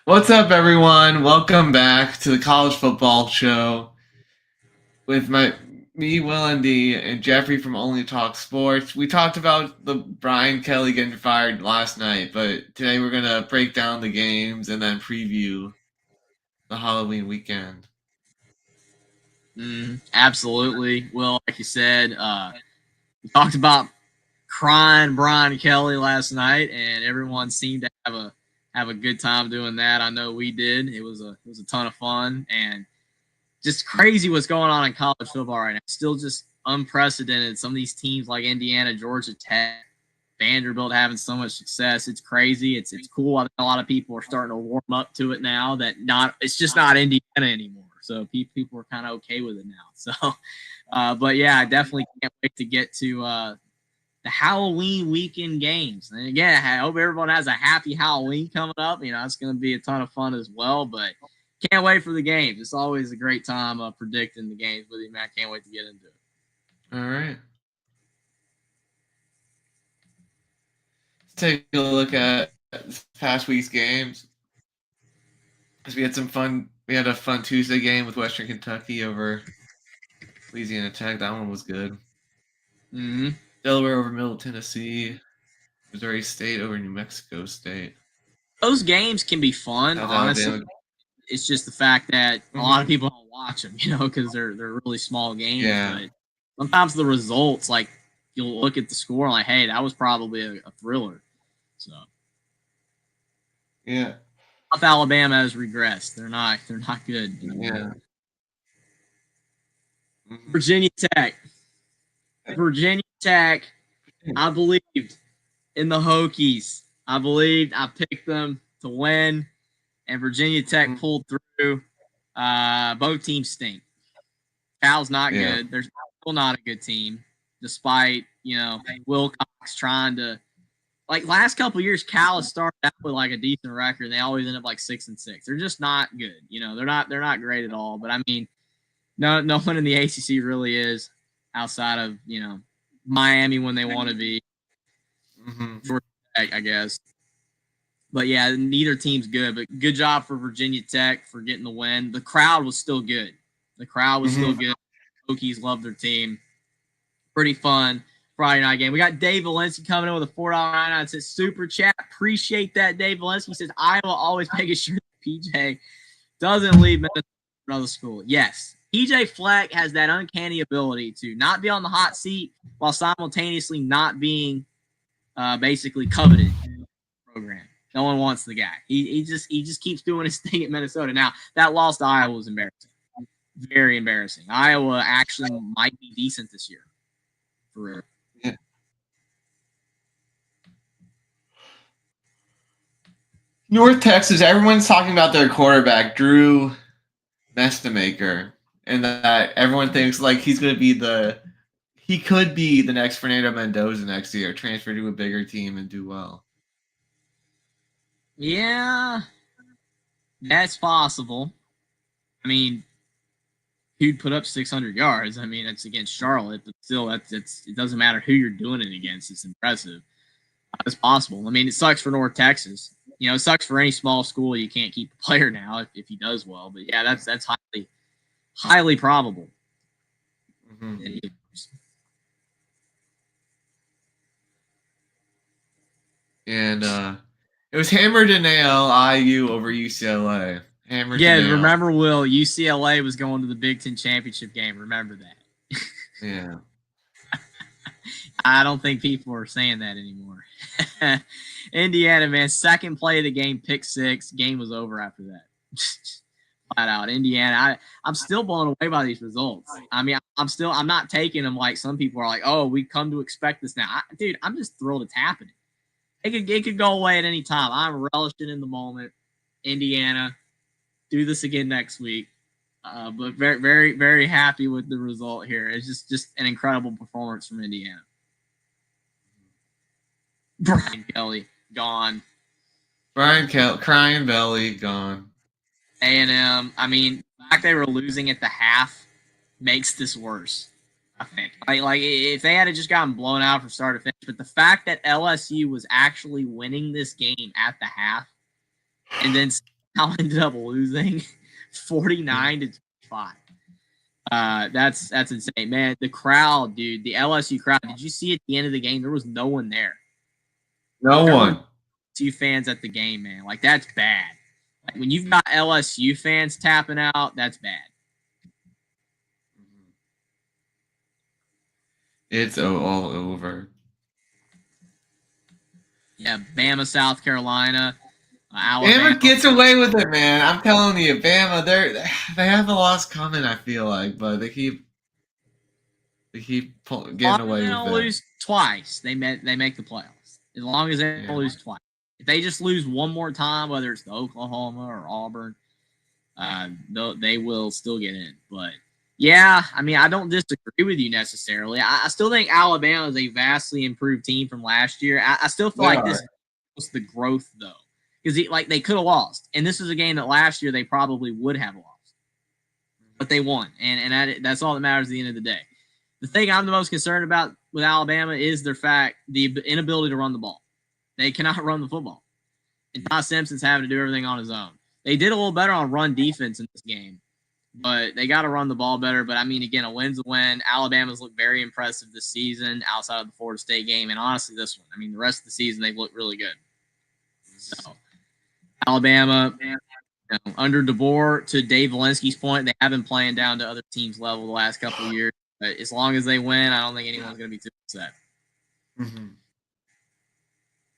What's up, everyone? Welcome back to the College Football Show with me, WillND and Jeffrey from Only Talk Sports. We talked about the Brian Kelly getting fired last night, but today we're gonna break down the games and then preview the Halloween weekend. Absolutely. Well, like you said, we talked about crying Brian Kelly last night, and everyone seemed to have a good time doing that. I know we did. It was a ton of fun, and just crazy what's going on in college football right now. Still just unprecedented. Some of these teams like Indiana, Georgia Tech, Vanderbilt having so much success. It's crazy. It's cool. I think a lot of people are starting to warm up to it now. It's just not Indiana anymore. So people are kind of okay with it now. So, but yeah, I definitely can't wait to get to the Halloween weekend games. And again, I hope everyone has a happy Halloween coming up. It's going to be a ton of fun as well. But can't wait for the games. It's always a great time predicting the games with you, man. I can't wait to get into it. All right. Let's take a look at this past week's games. We had some fun. We had a fun Tuesday game with Western Kentucky over Louisiana Tech. That one was good. Mm-hmm. Delaware over Middle Tennessee. Missouri State over New Mexico State. Those games can be fun, honestly. It's just the fact that a lot of people don't watch them, because they're really small games. Yeah. But sometimes the results, like you'll look at the score, like, hey, that was probably a thriller. So yeah, South Alabama has regressed. They're not good anymore. Yeah. Virginia Tech. I believed in the Hokies. I picked them to win, and Virginia Tech pulled through. Both teams stink. Cal's not good. They're still not a good team, despite Wilcox trying to. Like last couple of years, Cal has started out with like a decent record. And they always end up like 6-6. They're just not good. They're not great at all. But I mean, no one in the ACC really is outside of Miami when they want to be. Georgia Tech, I guess. But yeah, neither team's good. But good job for Virginia Tech for getting the win. The crowd was still good. Still good. Hokies love their team. Pretty fun Friday night game. We got Dave Valencia coming in with a $4.99. Says super chat. Appreciate that, Dave Valencia. He says Iowa always making sure that PJ doesn't leave Minnesota for another school. Yes. PJ Fleck has that uncanny ability to not be on the hot seat while simultaneously not being basically coveted in the program. No one wants the guy. He just keeps doing his thing at Minnesota. Now, that loss to Iowa was embarrassing. Very embarrassing. Iowa actually might be decent this year. For real. Yeah. North Texas, everyone's talking about their quarterback, Drew Mestamaker, and that everyone thinks like he could be the next Fernando Mendoza next year, transfer to a bigger team and do well. Yeah, that's possible. I mean, he'd put up 600 yards. I mean, it's against Charlotte, but still, it doesn't matter who you're doing it against. It's impressive. It's possible. I mean, it sucks for North Texas. It sucks for any small school. You can't keep a player now if he does well. But yeah, that's highly probable. And it was hammered to nail IU over UCLA. Hammered yeah, to nail. Remember, Will, UCLA was going to the Big Ten championship game. Remember that. Yeah. I don't think people are saying that anymore. Indiana, man, second play of the game, pick six. Game was over after that. Flat out. Indiana, I'm still blown away by these results. I mean, I'm not taking them like some people are like, oh, we come to expect this now. Dude, I'm just thrilled it's happening. It could go away at any time. I'm relishing in the moment. Indiana, do this again next week. But very, very, very happy with the result here. It's just an incredible performance from Indiana. Brian Kelly, gone. Brian Kelly, crying belly, gone. A&M, I mean, the fact they were losing at the half makes this worse, I think. Like if they had just gotten blown out from start to finish, but the fact that LSU was actually winning this game at the half and then Cal ended up losing 49-5. That's insane, man. The crowd, dude, the LSU crowd. Did you see at the end of the game? There was no one there. No one. LSU fans at the game, man. Like, that's bad. Like, when you've got LSU fans tapping out, that's bad. It's all over. Yeah, Bama, South Carolina, Alabama. Bama gets away with it, man. I'm telling you, Bama, they have the loss coming. I feel like, but they keep getting away They with don't it. lose twice. They make the playoffs. As long as they don't lose twice. If they just lose one more time, whether it's the Oklahoma or Auburn, they will still get in. But yeah, I mean, I don't disagree with you necessarily. I still think Alabama is a vastly improved team from last year. I still feel like this was the growth though, because they could have lost, and this is a game that last year they probably would have lost, but they won, and that's all that matters at the end of the day. The thing I'm the most concerned about with Alabama is the inability to run the ball. They cannot run the football, and Todd Simpson's having to do everything on his own. They did a little better on run defense in this game, but they got to run the ball better. But I mean, again, a win's a win. Alabama's looked very impressive this season outside of the Florida State game, and honestly, this one. I mean, the rest of the season they've looked really good. So, Alabama, under DeBoer, to Dave Valinsky's point, they have been playing down to other teams' level the last couple of years. But as long as they win, I don't think anyone's going to be too upset. Mm-hmm.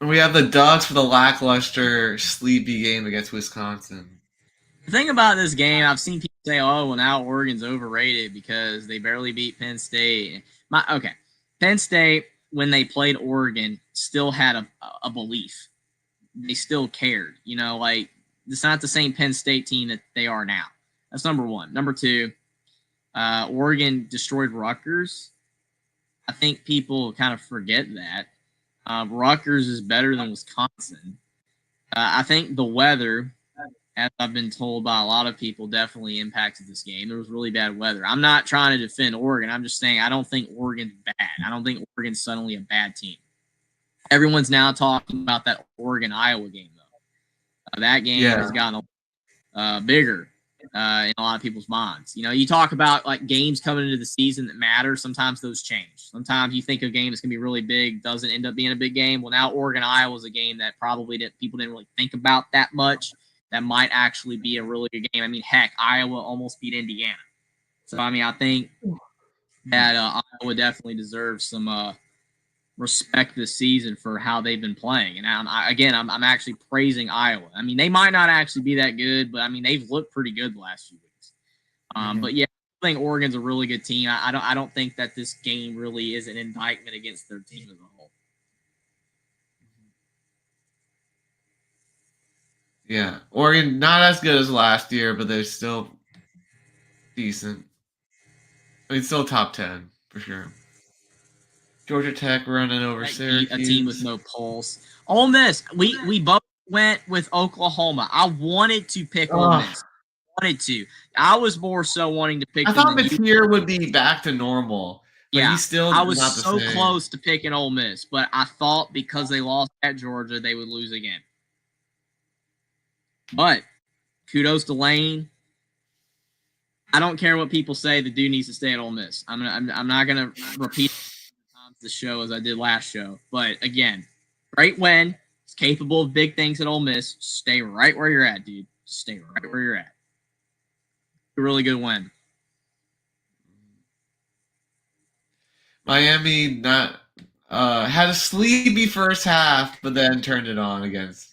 And we have the Ducks for the lackluster, sleepy game against Wisconsin. The thing about this game, I've seen people say, "Oh, well, now Oregon's overrated because they barely beat Penn State." Penn State, when they played Oregon, still had a belief. They still cared. You know, like, it's not the same Penn State team that they are now. That's number one. Number two, Oregon destroyed Rutgers. I think people kind of forget that. Rutgers is better than Wisconsin. I think the weather, as I've been told by a lot of people, definitely impacted this game. There was really bad weather. I'm not trying to defend Oregon. I'm just saying I don't think Oregon's bad. I don't think Oregon's suddenly a bad team. Everyone's now talking about that Oregon-Iowa game, though. That game has gotten bigger in a lot of people's minds. You know, you talk about like games coming into the season that matter. Sometimes those change. Sometimes you think a game is going to be really big, doesn't end up being a big game. Well, now Oregon-Iowa is a game that probably people didn't really think about that much. That might actually be a really good game. I mean, heck, Iowa almost beat Indiana. So, I mean, I think that Iowa definitely deserves some respect this season for how they've been playing. And I'm actually praising Iowa. I mean, they might not actually be that good, but I mean, they've looked pretty good the last few weeks. But yeah, I think Oregon's a really good team. I don't think that this game really is an indictment against their team as a whole. Yeah, Oregon not as good as last year, but they're still decent. I mean, still top 10 for sure. Georgia Tech running over Syracuse. A team with no pulse. Ole Miss, we both went with Oklahoma. I wanted to pick Ole Miss. I was more so wanting to pick. I thought Mateer would be back to normal. But yeah, he's still I was not the so same. close to picking Ole Miss, but I thought because they lost at Georgia, they would lose again. But kudos to Lane. I don't care what people say. The dude needs to stay at Ole Miss. I'm not gonna repeat the show as I did last show. But again, great win. He's capable of big things at Ole Miss. Stay right where you're at, dude. Stay right where you're at. A really good win. Miami had a sleepy first half, but then turned it on against.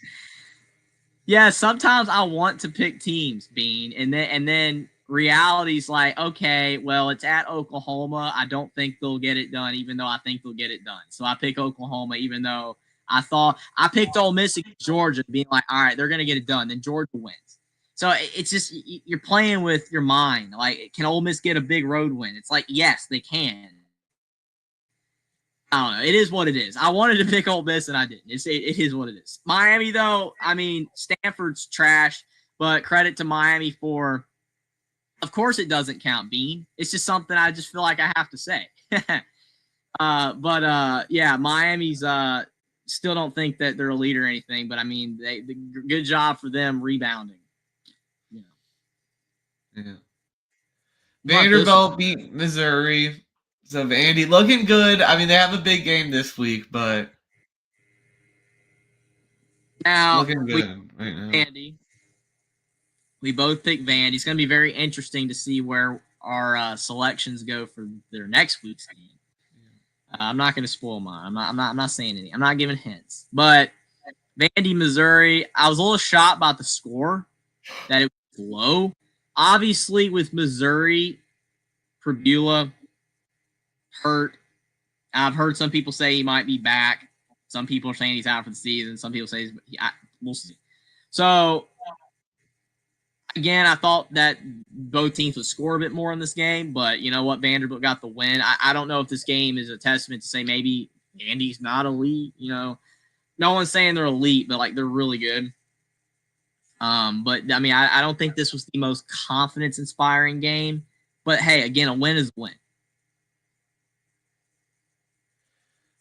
Yeah, sometimes I want to pick teams, Bean, and then reality's like, okay, well, it's at Oklahoma. I don't think they'll get it done, even though I think they'll get it done. So I pick Oklahoma, even though I thought I picked Ole Miss against Georgia, being like, all right, they're going to get it done. Then Georgia wins. So it's just you're playing with your mind. Like, can Ole Miss get a big road win? It's like, yes, they can. I don't know. It is what it is. I wanted to pick Ole Miss, and I didn't. It is what it is. Miami, though, I mean, Stanford's trash, but credit to Miami for – of course it doesn't count, Bean. It's just something I just feel like I have to say. Yeah, Miami's still don't think that they're a leader or anything, but, I mean, good job for them rebounding. Yeah. How about this one? Vanderbilt beat Missouri. So Vandy looking good. I mean, they have a big game this week, but Now looking we good right now. Vandy. We both picked Vandy. It's going to be very interesting to see where our selections go for their next week's game. I'm not going to spoil mine. I'm not saying anything. I'm not giving hints. But Vandy, Missouri. I was a little shocked about the score that it was low. Obviously, with Missouri, Pavia hurt. I've heard some people say he might be back. Some people are saying he's out for the season. Some people say we'll see. So again, I thought that both teams would score a bit more in this game, but you know what? Vanderbilt got the win. I don't know if this game is a testament to say maybe Vandy's not elite. You know, no one's saying they're elite, but like they're really good. But I mean, I don't think this was the most confidence-inspiring game. But hey, again, a win is a win.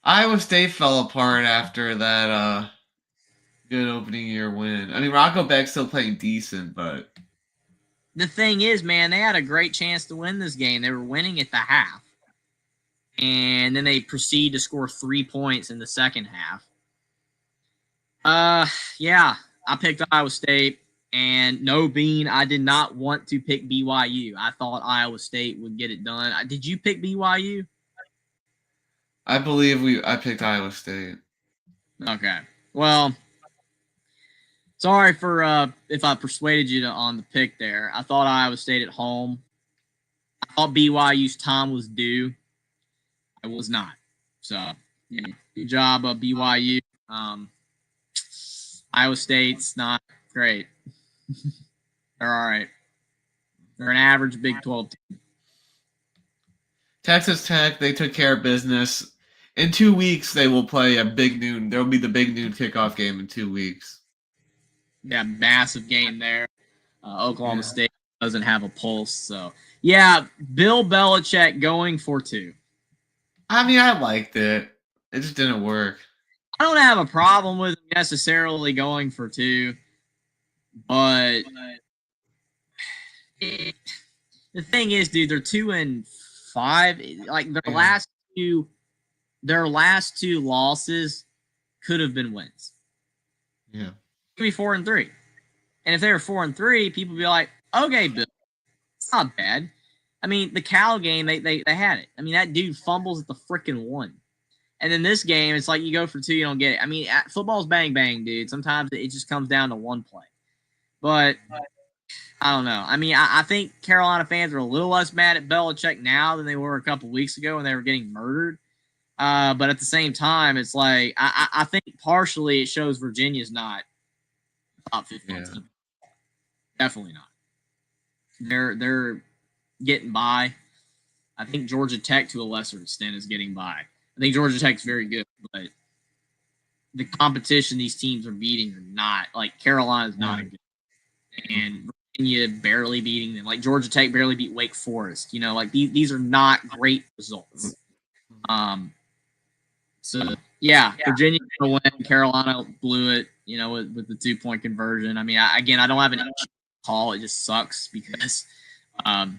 Iowa State fell apart after that good opening year win. I mean, Rocco Beck's still playing decent, but The thing is, man, they had a great chance to win this game. They were winning at the half, and then they proceed to score 3 points in the second half. Yeah, I picked Iowa State, and no bean, I did not want to pick BYU. I thought Iowa State would get it done. Did you pick BYU? I believe I picked Iowa State. Okay. Well, sorry for if I persuaded you on the pick there. I thought Iowa State at home. I thought BYU's time was due. I was not. So, yeah, good job, BYU. Iowa State's not great. They're all right. They're an average Big 12 team. Texas Tech, they took care of business. In 2 weeks, they will play a big noon. There will be the big noon kickoff game in 2 weeks. Yeah, massive game there. Oklahoma State doesn't have a pulse. So, yeah, Bill Belichick going for 2. I mean, I liked it. It just didn't work. I don't have a problem with necessarily going for 2, but the thing is, dude, they're 2-5. Like their last two losses could have been wins. Yeah, could be 4-3, and if they were 4-3, people would be like, "Okay, Bill, it's not bad." I mean, the Cal game, they had it. I mean, that dude fumbles at the freaking 1. And then this game, it's like you go for 2, you don't get it. I mean, football's bang, bang, dude. Sometimes it just comes down to one play. But I don't know. I mean, I think Carolina fans are a little less mad at Belichick now than they were a couple weeks ago when they were getting murdered. But at the same time, it's like I think partially it shows Virginia's not top 15 team. Definitely not. They're getting by. I think Georgia Tech, to a lesser extent, is getting by. I think Georgia Tech's very good, but the competition these teams are beating are not. Like, Carolina's not a good. And Virginia barely beating them. Like, Georgia Tech barely beat Wake Forest. You know, like, these are not great results. So, yeah, Virginia going to win. Carolina blew it, you know, with the 2-point conversion. I mean, I don't have an call. It just sucks because had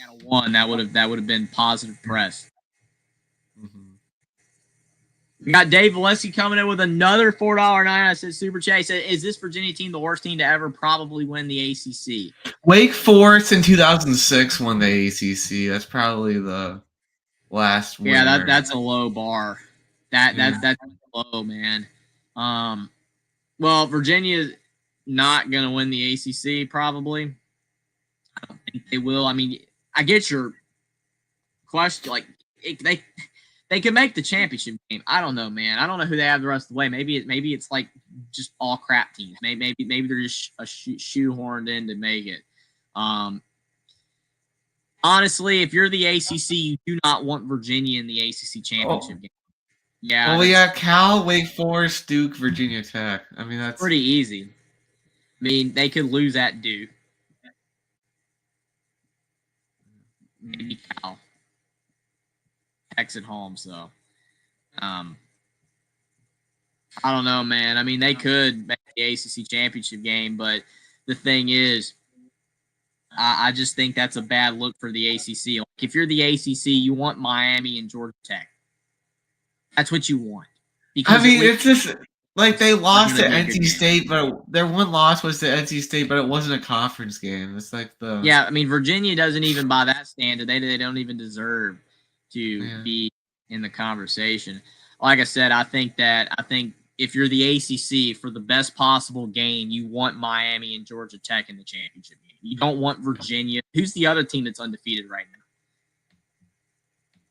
a 1, that would have been positive press. We got Dave Valesky coming in with another $4.99 super chat. He said, "Is this Virginia team the worst team to ever probably win the ACC?" Wake Forest in 2006 won the ACC. That's probably the last winner. Yeah, that's a low bar. That's low, man. Well, Virginia's not going to win the ACC probably. I don't think they will. I mean, I get your question. Like, they could make the championship game. I don't know, man. I don't know who they have the rest of the way. Maybe it's like just all crap teams. Maybe they're just shoehorned in to make it. Honestly, if you're the ACC, you do not want Virginia in the ACC championship game. Yeah. Well, yeah, Cal, Wake Forest, Duke, Virginia Tech. I mean, that's pretty easy. I mean, they could lose at Duke. Maybe Cal. Tech's at home, so I don't know, man. I mean, they could make the ACC championship game, but the thing is, I just think that's a bad look for the ACC. Like, if you're the ACC, you want Miami and Georgia Tech. That's what you want. I mean, it's just like they lost to NC game. State, but their one loss was to NC State, but it wasn't a conference game. It's like yeah. I mean, Virginia doesn't even by that standard. They don't even deserve to be in the conversation. Like I said, I think if you're the ACC, for the best possible game, you want Miami and Georgia Tech in the championship game. You don't want Virginia. Who's the other team that's undefeated right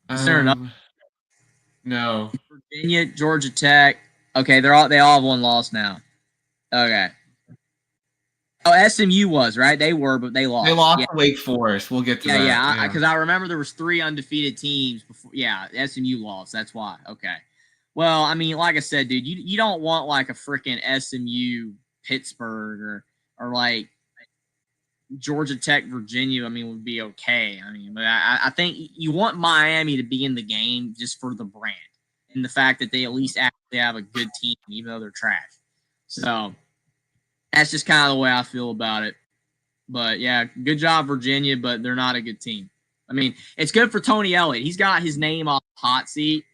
now? Is there another? No. Virginia, Georgia Tech. Okay, they all have one loss now. Okay. Oh, SMU was right. They were, but they lost. They lost to Wake Forest. We'll get to that. Yeah. Because I remember there was 3 undefeated teams before. Yeah, SMU lost. That's why. Okay. Well, I mean, like I said, dude, you don't want like a freaking SMU Pittsburgh or like Georgia Tech Virginia. I mean, would be okay. I mean, but I think you want Miami to be in the game just for the brand and the fact that they at least actually have a good team, even though they're trash. So that's just kind of the way I feel about it. But yeah, good job, Virginia, but they're not a good team. I mean, it's good for Tony Elliott. He's got his name off the hot seat.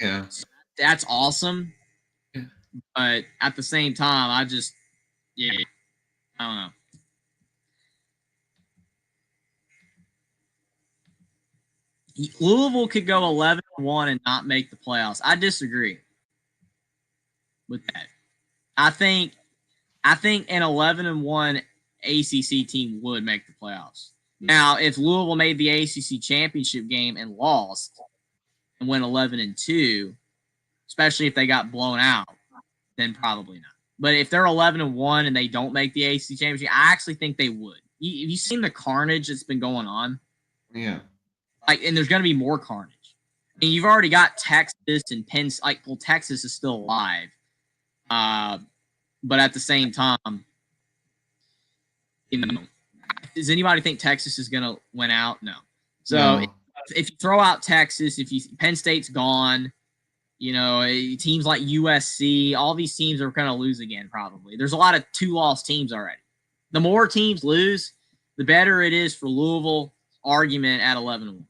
Yeah. So that's awesome. Yeah. But at the same time, I don't know. Louisville could go 11-1 and not make the playoffs. I disagree with that. I think an 11-1 ACC team would make the playoffs. Now, if Louisville made the ACC championship game and lost and went 11-2, especially if they got blown out, then probably not. But if they're 11-1 and they don't make the ACC championship, I actually think they would. Have you seen the carnage that's been going on? Yeah. And there's going to be more carnage. I mean, you've already got Texas and Penn. Texas is still alive, but at the same time, does anybody think Texas is going to win out? No. So no. If you throw out Texas, Penn State's gone, teams like USC, all these teams are going to lose again probably. There's a lot of 2-loss teams already. The more teams lose, the better it is for Louisville argument at 11-1.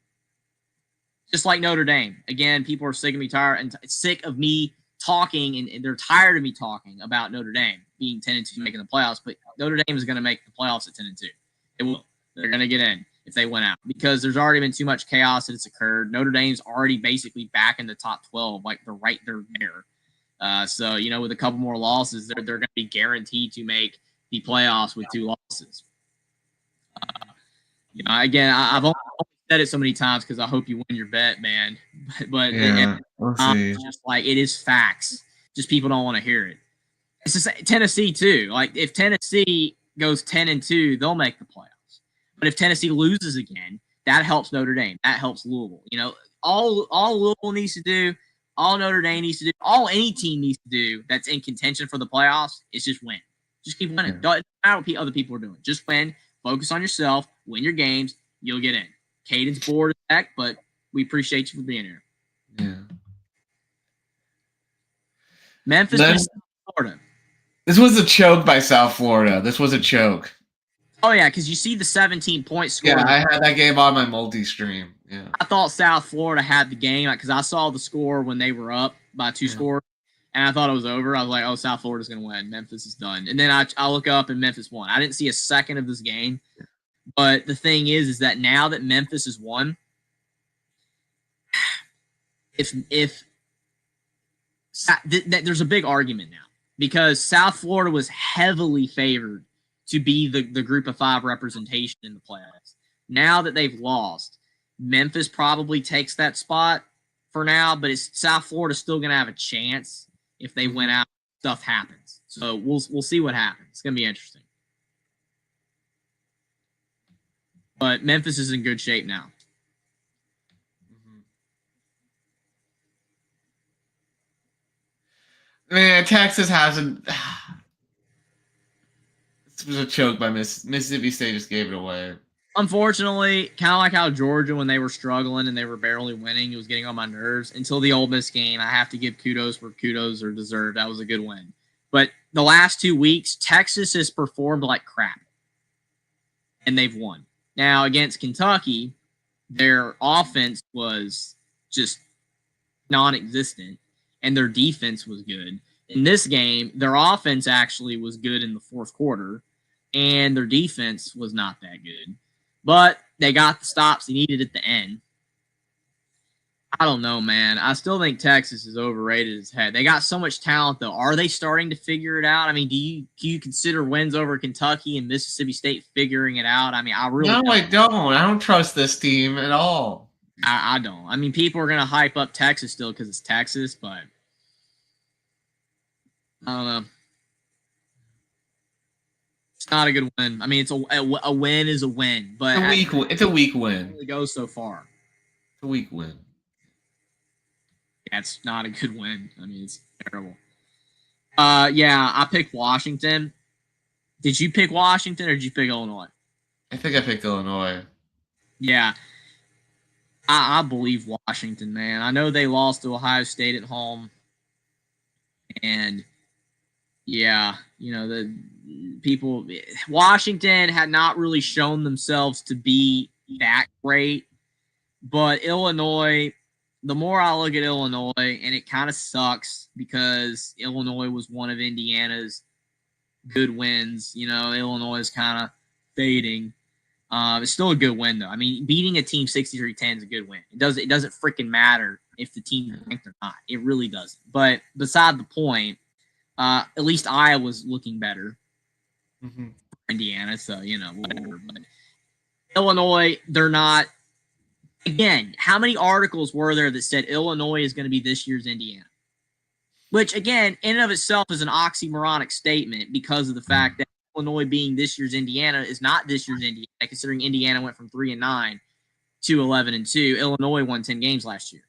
Just like Notre Dame. Again, people are sick of me talking, and they're tired of me talking about Notre Dame being 10-2 making the playoffs, but Notre Dame is going to make the playoffs at 10-2. It will. They're going to get in if they win out because there's already been too much chaos that's occurred. Notre Dame's already basically back in the top 12. Like they're there. So, with a couple more losses, they're going to be guaranteed to make the playoffs with 2 losses. Again, I've only said it so many times because I hope you win your bet, man. But we'll see. Just like it is facts. Just people don't want to hear it. It's just Tennessee too. Like if Tennessee goes 10-2, they'll make the playoffs. But if Tennessee loses again, that helps Notre Dame. That helps Louisville. All Louisville needs to do, all Notre Dame needs to do, all any team needs to do that's in contention for the playoffs is just win. Just keep winning. Yeah. Don't matter what other people are doing. Just win. Focus on yourself. Win your games. You'll get in. Caden's bored as heck, but we appreciate you for being here. Yeah. Memphis, Florida. This was a choke by South Florida. This was a choke. Oh, yeah, because you see the 17-point score. Yeah, I had that game on my multi-stream. Yeah. I thought South Florida had the game because I saw the score when they were up by 2 scores, and I thought it was over. I was like, oh, South Florida's going to win. Memphis is done. And then I look up, and Memphis won. I didn't see a second of this game. But the thing is that now that Memphis has won, there's a big argument now because South Florida was heavily favored to be the group of 5 representation in the playoffs. Now that they've lost, Memphis probably takes that spot for now, but South Florida still going to have a chance if they win out. Stuff happens, so we'll see what happens. It's going to be interesting. But Memphis is in good shape now. Man, Texas hasn't. This was a choke by Mississippi State. Just gave it away. Unfortunately, kind of like how Georgia, when they were struggling and they were barely winning, it was getting on my nerves. Until the Ole Miss game, I have to give kudos where kudos are deserved. That was a good win. But the last 2 weeks, Texas has performed like crap. and they've won. Now, against Kentucky, their offense was just non-existent, and their defense was good. In this game, their offense actually was good in the fourth quarter, and their defense was not that good. But they got the stops they needed at the end. I don't know, man. I still think Texas is overrated as heck. They got so much talent, though. Are they starting to figure it out? I mean, do you consider wins over Kentucky and Mississippi State figuring it out? I mean, I really No, don't. I don't. I don't trust this team at all. I don't. I mean, people are going to hype up Texas still because it's Texas, but I don't know. It's not a good win. I mean, it's a win is a win, but It's a weak win. It goes so far. It's a weak win. That's not a good win. I mean, it's terrible. Yeah, I picked Washington. Did you pick Washington or did you pick Illinois? I think I picked Illinois. Yeah. I believe Washington, man. I know they lost to Ohio State at home. And yeah, you know, the people Washington had not really shown themselves to be that great. But Illinois, the more I look at Illinois, and it kind of sucks because Illinois was one of Indiana's good wins. You know, Illinois is kind of fading. It's still a good win, though. I mean, beating a team 63-10 is a good win. It doesn't freaking matter if the team is ranked or not. It really doesn't. But beside the point, at least Iowa's looking better. Mm-hmm. Indiana, so, you know, whatever. But Illinois, they're not. Again, how many articles were there that said Illinois is going to be this year's Indiana? Which, again, in and of itself is an oxymoronic statement because of the fact that Illinois being this year's Indiana is not this year's Indiana, considering Indiana went from 3-9 to 11-2. Illinois won 10 games last year.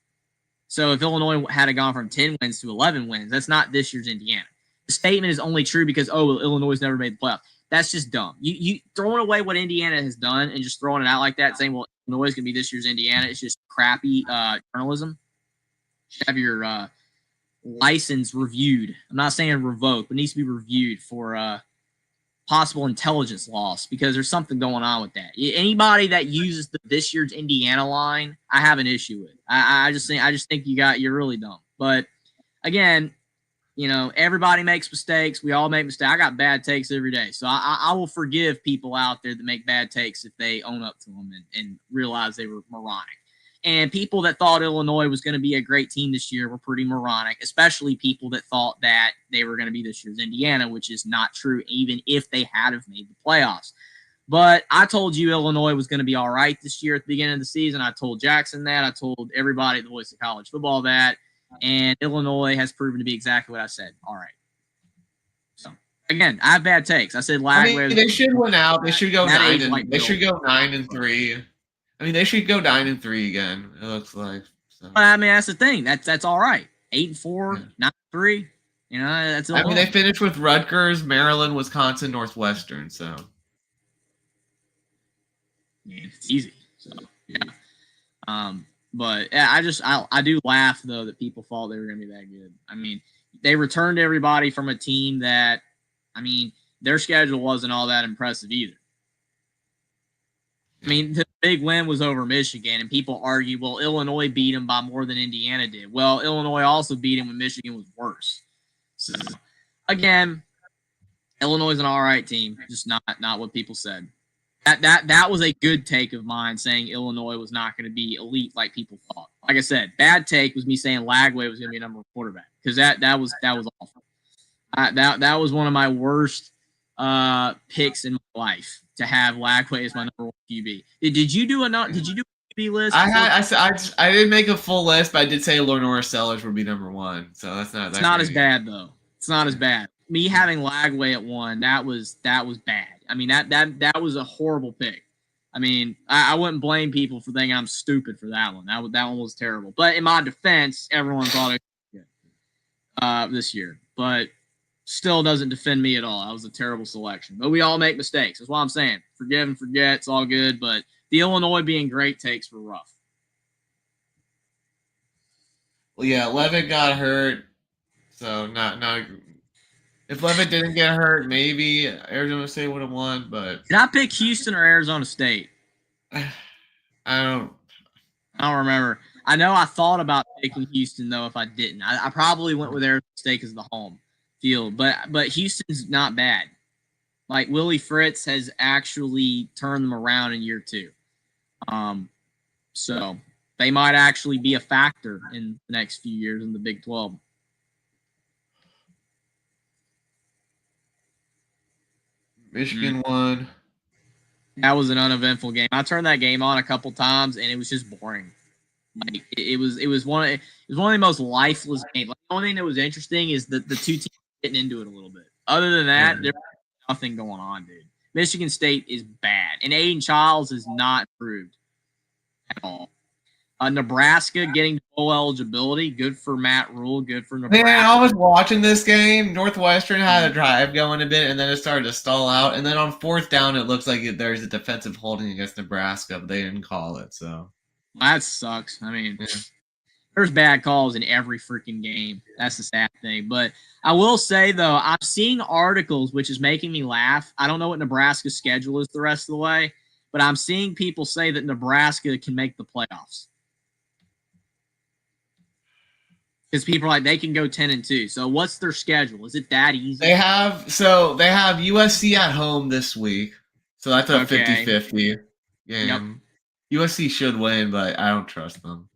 So if Illinois had gone from 10 wins to 11 wins, that's not this year's Indiana. The statement is only true because, Illinois never made the playoff. That's just dumb. You throwing away what Indiana has done and just throwing it out like that, saying, well, Illinois is going to be this year's Indiana. It's just crappy journalism. You should have your license reviewed. I'm not saying revoked, but it needs to be reviewed for possible intelligence loss because there's something going on with that. Anybody that uses this year's Indiana line, I have an issue with. I just think you're really dumb. But again, you know, everybody makes mistakes. We all make mistakes. I got bad takes every day. So I will forgive people out there that make bad takes if they own up to them and realize they were moronic. And people that thought Illinois was going to be a great team this year were pretty moronic, especially people that thought that they were going to be this year's Indiana, which is not true, even if they had have made the playoffs. But I told you Illinois was going to be all right this year at the beginning of the season. I told Jackson that. I told everybody at the Voice of College Football that. And Illinois has proven to be exactly what I said. All right. So again, I have bad takes. I said Lagway. They should win out. They should go 9. They should go 9-3. I mean, they should go 9-3 again. It looks like. So. I mean, that's the thing. That's all right. 8-4, 9-3. You know, that's. I mean, they finished with Rutgers, Maryland, Wisconsin, Northwestern. So. Yeah, it's easy. So yeah. But I do laugh though that people thought they were going to be that good. I mean, they returned everybody from a team that, I mean, their schedule wasn't all that impressive either. I mean, the big win was over Michigan, and people argue, well, Illinois beat them by more than Indiana did. Well, Illinois also beat them when Michigan was worse. So, again, Illinois is an all right team, just not what people said. That was a good take of mine, saying Illinois was not going to be elite like people thought. Like I said, bad take was me saying Lagway was going to be a number one quarterback because that was awful. That was one of my worst picks in my life to have Lagway as my number one QB. Did you do a QB list? I didn't make a full list, but I did say Lenora Sellers would be number one. So that's not. It's not as bad though. It's not as bad. Me having Lagway at 1, that was bad. I mean, that was a horrible pick. I mean, I wouldn't blame people for thinking I'm stupid for that one. That one was terrible. But in my defense, everyone thought it was good this year. But still doesn't defend me at all. That was a terrible selection. But we all make mistakes. That's what I'm saying. Forgive and forget. It's all good. But the Illinois being great takes were rough. Well, yeah, Levitt got hurt. So not If Levitt didn't get hurt, maybe Arizona State would have won, but Did I pick Houston or Arizona State? I don't. I don't remember. I know I thought about picking Houston though. If I didn't, I probably went with Arizona State because of the home field. But Houston's not bad. Like Willie Fritz has actually turned them around in year 2. So they might actually be a factor in the next few years in the Big 12. Michigan won. That was an uneventful game. I turned that game on a couple times and it was just boring. Like it was one of the most lifeless games. Like, the only thing that was interesting is the two teams getting into it a little bit. Other than that, there was nothing going on, dude. Michigan State is bad, and Aiden Childs is not improved at all. Nebraska getting bowl eligibility, good for Matt Rule, good for Nebraska. Man, I was watching this game. Northwestern had a drive going a bit, and then it started to stall out. And then on 4th down, it looks like there's a defensive holding against Nebraska, but they didn't call it. So that sucks. I mean, there's bad calls in every freaking game. That's the sad thing. But I will say, though, I'm seeing articles, which is making me laugh. I don't know what Nebraska's schedule is the rest of the way, but I'm seeing people say that Nebraska can make the playoffs. Because people are like, they can go 10-2. So what's their schedule? Is it that easy? They have USC at home this week. So that's a 50-50 game. Yep. USC should win, but I don't trust them.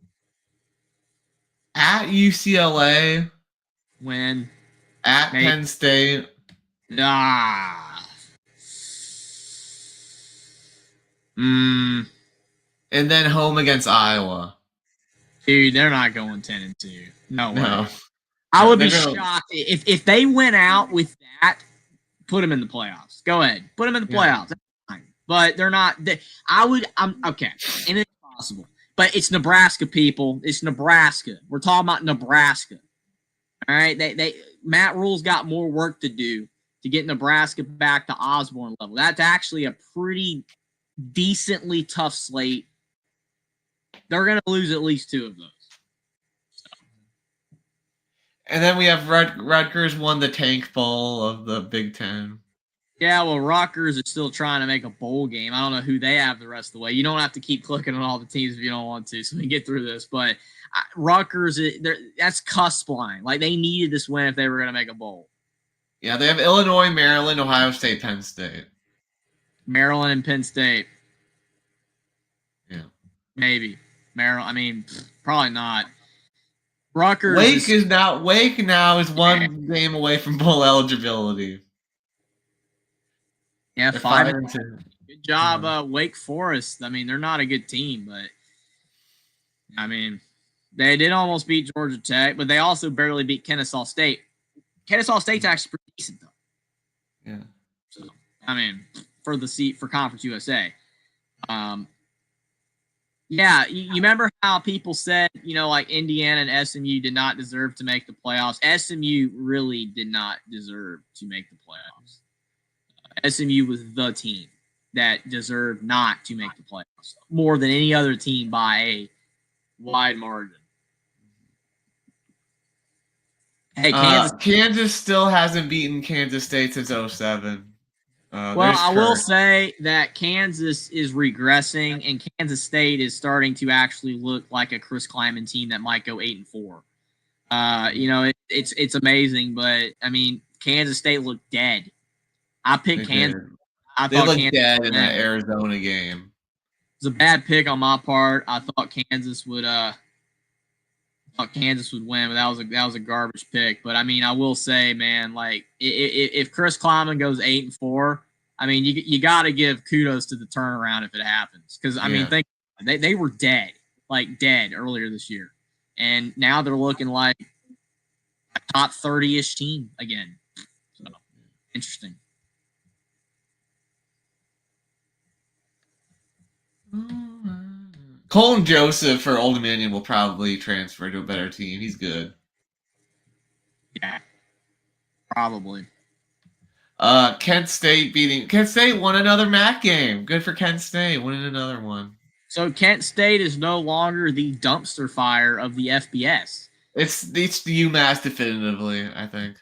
At UCLA. Win. At Penn State. And then home against Iowa. Dude, they're not going 10-2. No way. I would be shocked if they went out with that. Put them in the playoffs. Go ahead, put them in the playoffs. That's fine. But they're not. I'm okay, and it's possible. But it's Nebraska, people. It's Nebraska. We're talking about Nebraska. All right. Matt Rule's got more work to do to get Nebraska back to Osborne level. That's actually a pretty decently tough slate. They're going to lose at least 2 of those. And then we have Rutgers won the tank bowl of the Big Ten. Yeah, well, Rutgers is still trying to make a bowl game. I don't know who they have the rest of the way. You don't have to keep clicking on all the teams if you don't want to, so we can get through this. But Rutgers, that's cusp line. Like, they needed this win if they were going to make a bowl. Yeah, they have Illinois, Maryland, Ohio State, Penn State. Maryland and Penn State. Yeah. Maybe. Maryland, I mean, probably not. Rutgers Wake now is one game away from bowl eligibility. Yeah, 5-2. Good job, Wake Forest. I mean, they're not a good team, but I mean, they did almost beat Georgia Tech, but they also barely beat Kennesaw State. Kennesaw State's actually pretty decent, though. Yeah. So, I mean, for the seat for Conference USA. Yeah, you remember how people said, like Indiana and SMU did not deserve to make the playoffs? SMU really did not deserve to make the playoffs. SMU was the team that deserved not to make the playoffs more than any other team by a wide margin. Hey, Kansas still hasn't beaten Kansas State since 2007. Well, I will say that Kansas is regressing, and Kansas State is starting to actually look like a Chris Kleiman team that might go 8-4. It's amazing, but I mean, Kansas State looked dead. I picked Kansas. They looked dead in that Arizona game. It was a bad pick on my part. I thought Kansas would win, but that was a garbage pick. But I mean, I will say, man, like if Chris Kleiman goes 8-4, I mean, you got to give kudos to the turnaround if it happens. Because I mean, they were dead earlier this year, and now they're looking like a top 30-ish team again. So interesting. Colton Joseph for Old Dominion will probably transfer to a better team. He's good. Yeah, probably. Kent State won another MAC game. Good for Kent State winning another one. So Kent State is no longer the dumpster fire of the FBS. It's the UMass definitively, I think.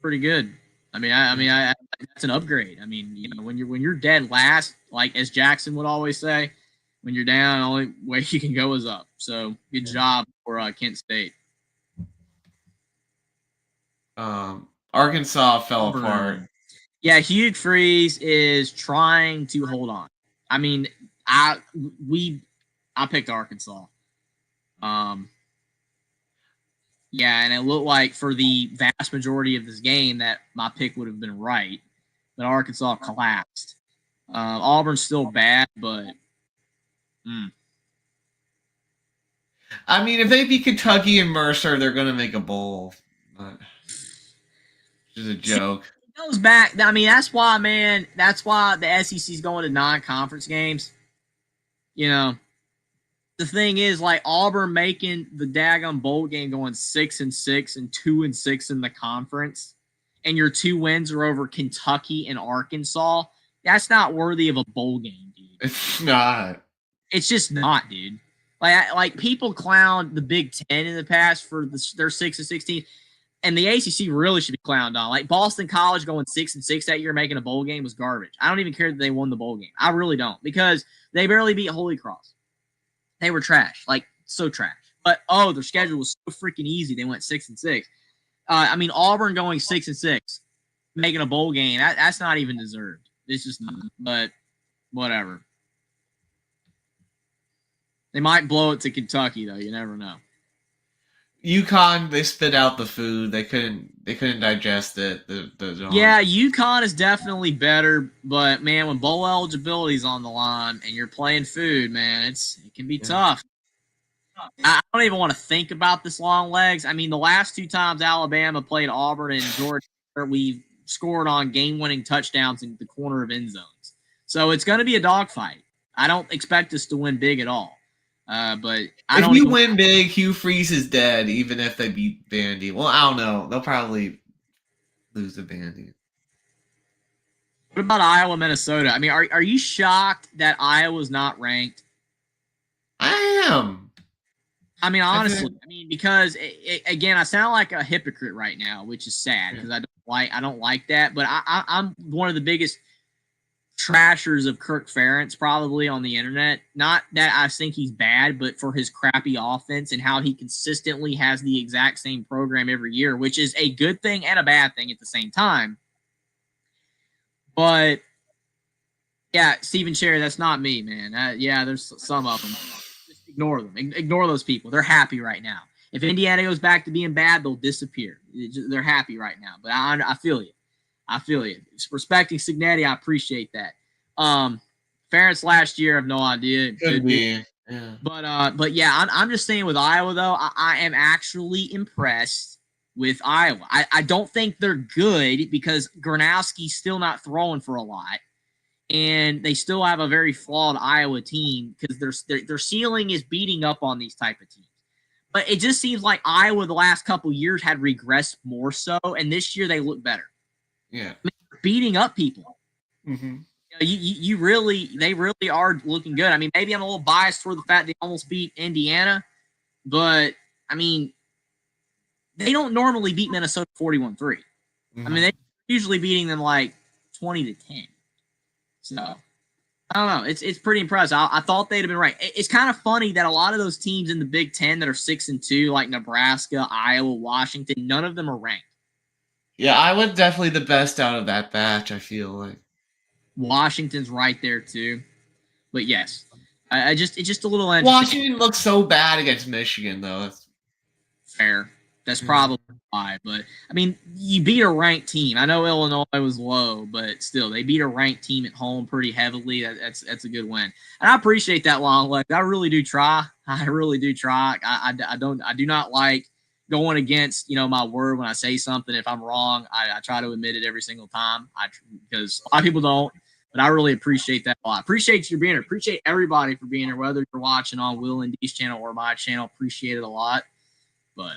Pretty good. I mean, that's an upgrade. I mean, when you're dead last, like as Jackson would always say, when you're down, the only way you can go is up. So good job for Kent State. Arkansas fell apart. Yeah, Hugh Freeze is trying to hold on. I mean, I picked Arkansas. Yeah, and it looked like for the vast majority of this game that my pick would have been right, but Arkansas collapsed. Auburn's still bad, but I mean, if they beat Kentucky and Mercer, they're going to make a bowl. But it's a joke. It goes back. I mean, that's why, man. That's why the SEC's going to non-conference games. The thing is, like Auburn making the daggone bowl game, going 6-6 and 2-6 in the conference, and your 2 wins are over Kentucky and Arkansas. That's not worthy of a bowl game, dude. It's not. It's just not, dude. Like people clowned the Big Ten in the past for their 6-16, and the ACC really should be clowned on. Like Boston College going 6-6 that year, making a bowl game was garbage. I don't even care that they won the bowl game. I really don't, because they barely beat Holy Cross. They were trash, like so trash. But their schedule was so freaking easy. They went 6-6. I mean, Auburn going 6-6, making a bowl game. That's not even deserved. It's just not. But whatever. They might blow it to Kentucky though. You never know. UConn, they spit out the food. They couldn't digest it. Yeah, UConn is definitely better, but man, when bowl eligibility is on the line and you're playing food, man, it can be tough. I don't even want to think about this long legs. I mean, the last 2 times Alabama played Auburn and Georgia, we scored on game-winning touchdowns in the corner of end zones. So it's going to be a dogfight. I don't expect us to win big at all. But if you win big, Hugh Freeze is dead, even if they beat Vandy. Well, I don't know. They'll probably lose to Vandy. What about Iowa, Minnesota? I mean, are you shocked that Iowa's not ranked? I am. I mean, honestly, because again, I sound like a hypocrite right now, which is sad because I don't like that. But I'm one of the biggest trashers of Kirk Ferentz probably on the internet. Not that I think he's bad, but for his crappy offense and how he consistently has the exact same program every year, which is a good thing and a bad thing at the same time. But yeah, Stephen Cherry, that's not me, man. Yeah, there's some of them. Just ignore them. Ignore those people. They're happy right now. If Indiana goes back to being bad, they'll disappear. They're happy right now. But I feel you. Respecting Signetti, I appreciate that. Ferentz last year, I have no idea. Could be. Yeah. But yeah, I'm just saying with Iowa though, I am actually impressed with Iowa. I don't think they're good because Gronowski's still not throwing for a lot, and they still have a very flawed Iowa team because their ceiling is beating up on these type of teams. But it just seems like Iowa the last couple years had regressed more so, and this year they look better. Yeah, I mean, beating up people. Mm-hmm. They really are looking good. I mean, maybe I'm a little biased for the fact they almost beat Indiana, but I mean, they don't normally beat Minnesota 41-3. Mm-hmm. I mean, they're usually beating them like 20-10. So I don't know. It's pretty impressive. I thought they'd have been right. It's kind of funny that a lot of those teams in the Big Ten that are 6-2, like Nebraska, Iowa, Washington, none of them are ranked. Yeah, Iowa's definitely the best out of that batch, I feel like. Washington's right there too. But yes, it's just a little interesting. Washington looks so bad against Michigan, though. That's fair. That's probably why. But, I mean, you beat a ranked team. I know Illinois was low, but still, they beat a ranked team at home pretty heavily. That's a good win. And I appreciate that long leg. I really do try. I do not like going against, my word when I say something. If I'm wrong, I try to admit it every single time because a lot of people don't. But I really appreciate that a lot. Appreciate you being here. Appreciate everybody for being here, whether you're watching on WillND's channel or my channel. Appreciate it a lot. But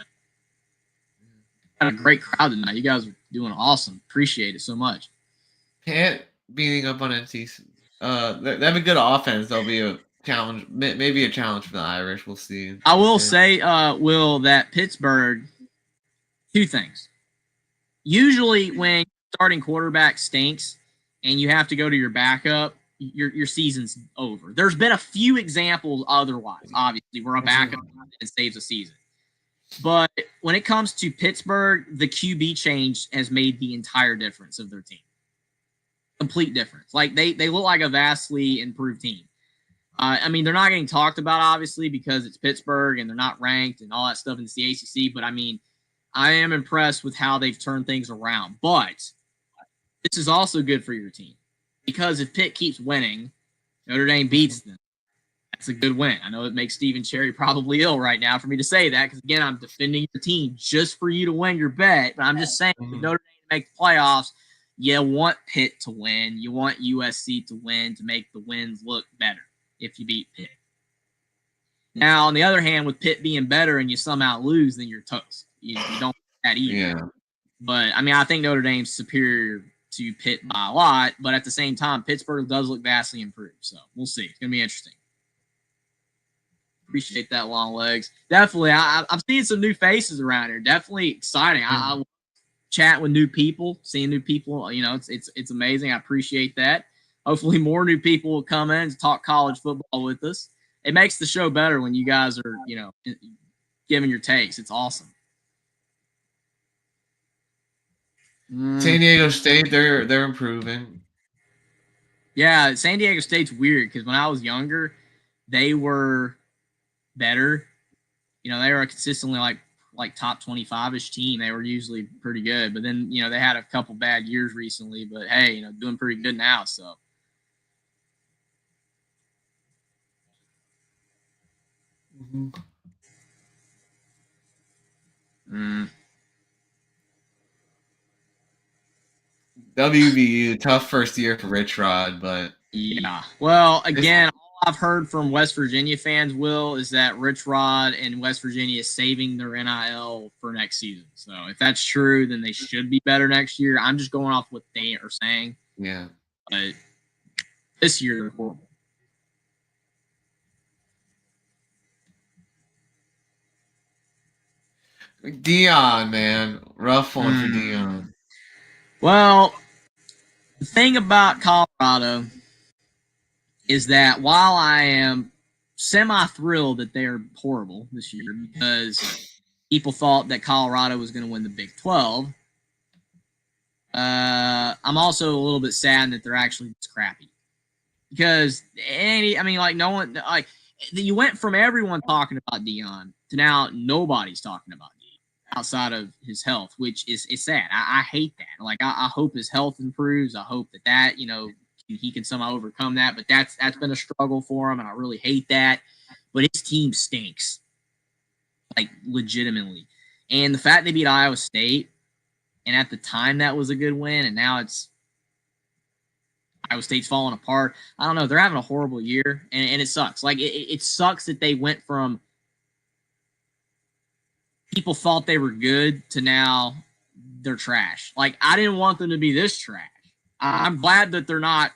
got a great crowd tonight. You guys are doing awesome. Appreciate it so much. Pitt beating up on NC. They have a good offense. They'll be a challenge, maybe a challenge for the Irish. We'll see. I will say, Will, that Pittsburgh, 2 things. Usually when starting quarterback stinks and you have to go to your backup, your season's over. There's been a few examples otherwise, obviously, where a backup saves a season. But when it comes to Pittsburgh, the QB change has made the entire difference of their team. Complete difference. Like they look like a vastly improved team. I mean, they're not getting talked about, obviously, because it's Pittsburgh and they're not ranked and all that stuff in the ACC. But, I mean, I am impressed with how they've turned things around. But this is also good for your team because if Pitt keeps winning, Notre Dame beats them. That's a good win. I know it makes Stephen Cherry probably ill right now for me to say that because, again, I'm defending your team just for you to win your bet. But I'm just saying, if Notre Dame to make the playoffs, you want Pitt to win. You want USC to win to make the wins look better if you beat Pitt. Now, on the other hand, with Pitt being better and you somehow lose, then you're toast. You don't get that either. Yeah. But, I mean, I think Notre Dame's superior to Pitt by a lot. But at the same time, Pittsburgh does look vastly improved. So we'll see. It's going to be interesting. Appreciate that, long legs. Definitely, I'm seeing some new faces around here. Definitely exciting. I chat with new people, seeing new people. You know, it's amazing. I appreciate that. Hopefully, more new people will come in and talk college football with us. It makes the show better when you guys are, you know, giving your takes. It's awesome. San Diego State, they're improving. Yeah, San Diego State's weird because when I was younger, they were better. You know, they were consistently like top 25-ish team. They were usually pretty good. But then, you know, they had a couple bad years recently. But, hey, you know, doing pretty good now. So. WVU, tough first year for Rich Rod, but yeah. Well, again, all I've heard from West Virginia fans, Will, is that Rich Rod and West Virginia is saving their NIL for next season. So if that's true, then they should be better next year. I'm just going off what they are saying. Yeah. But this year, they're horrible. Dion, man. Rough one for Dion. Well, the thing about Colorado is that while I am semi-thrilled that they are horrible this year because people thought that Colorado was going to win the Big 12, I'm also a little bit sad that they're actually just crappy. Because, no one, you went from everyone talking about Dion to now nobody's talking about Dion outside of his health, which is sad. I hate that. Like, I hope his health improves. I hope that, you know, he can somehow overcome that. But that's been a struggle for him, and I really hate that. But his team stinks, like, legitimately. And the fact they beat Iowa State, and at the time that was a good win, and now it's Iowa State's falling apart. I don't know. They're having a horrible year, and it sucks. Like, it sucks that they went from people thought they were good to now they're trash. Like, I didn't want them to be this trash. I'm glad that they're not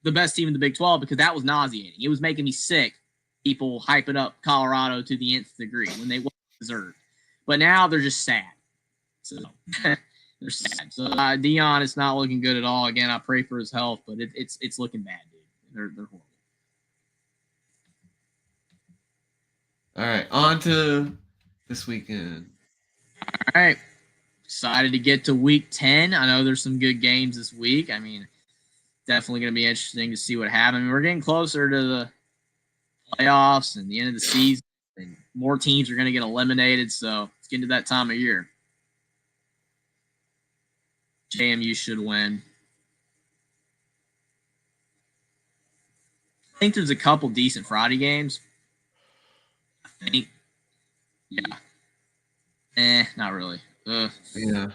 the best team in the Big 12 because that was nauseating. It was making me sick. People hyping up Colorado to the nth degree when they deserved. But now they're just sad. So they're sad. So Dion is not looking good at all. Again, I pray for his health, but it's looking bad, dude. They're horrible. All right, on to this weekend. All right. Excited to get to week 10. I know there's some good games this week. I mean, definitely going to be interesting to see what happens. I mean, we're getting closer to the playoffs and the end of the season, and more teams are going to get eliminated. So it's getting to that time of year. JMU should win. I think there's a couple decent Friday games. I think. Yeah. Not really. Yeah.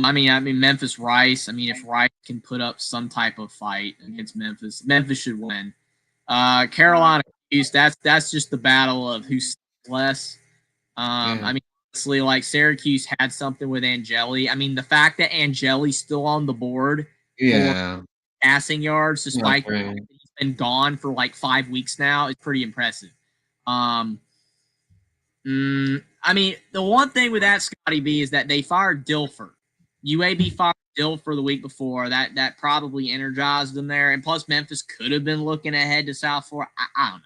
I mean, Memphis Rice. I mean, if Rice can put up some type of fight against Memphis, Memphis should win. Carolina, that's just the battle of who's less. I mean, honestly, like Syracuse had something with Angeli. I mean, the fact that Angeli's still on the board for passing yards, despite that he's been gone for like 5 weeks now, is pretty impressive. I mean, the one thing with that, Scotty B, is that they fired Dilfer. UAB fired Dill for the week before. That probably energized them there. And plus, Memphis could have been looking ahead to South Florida. I don't know.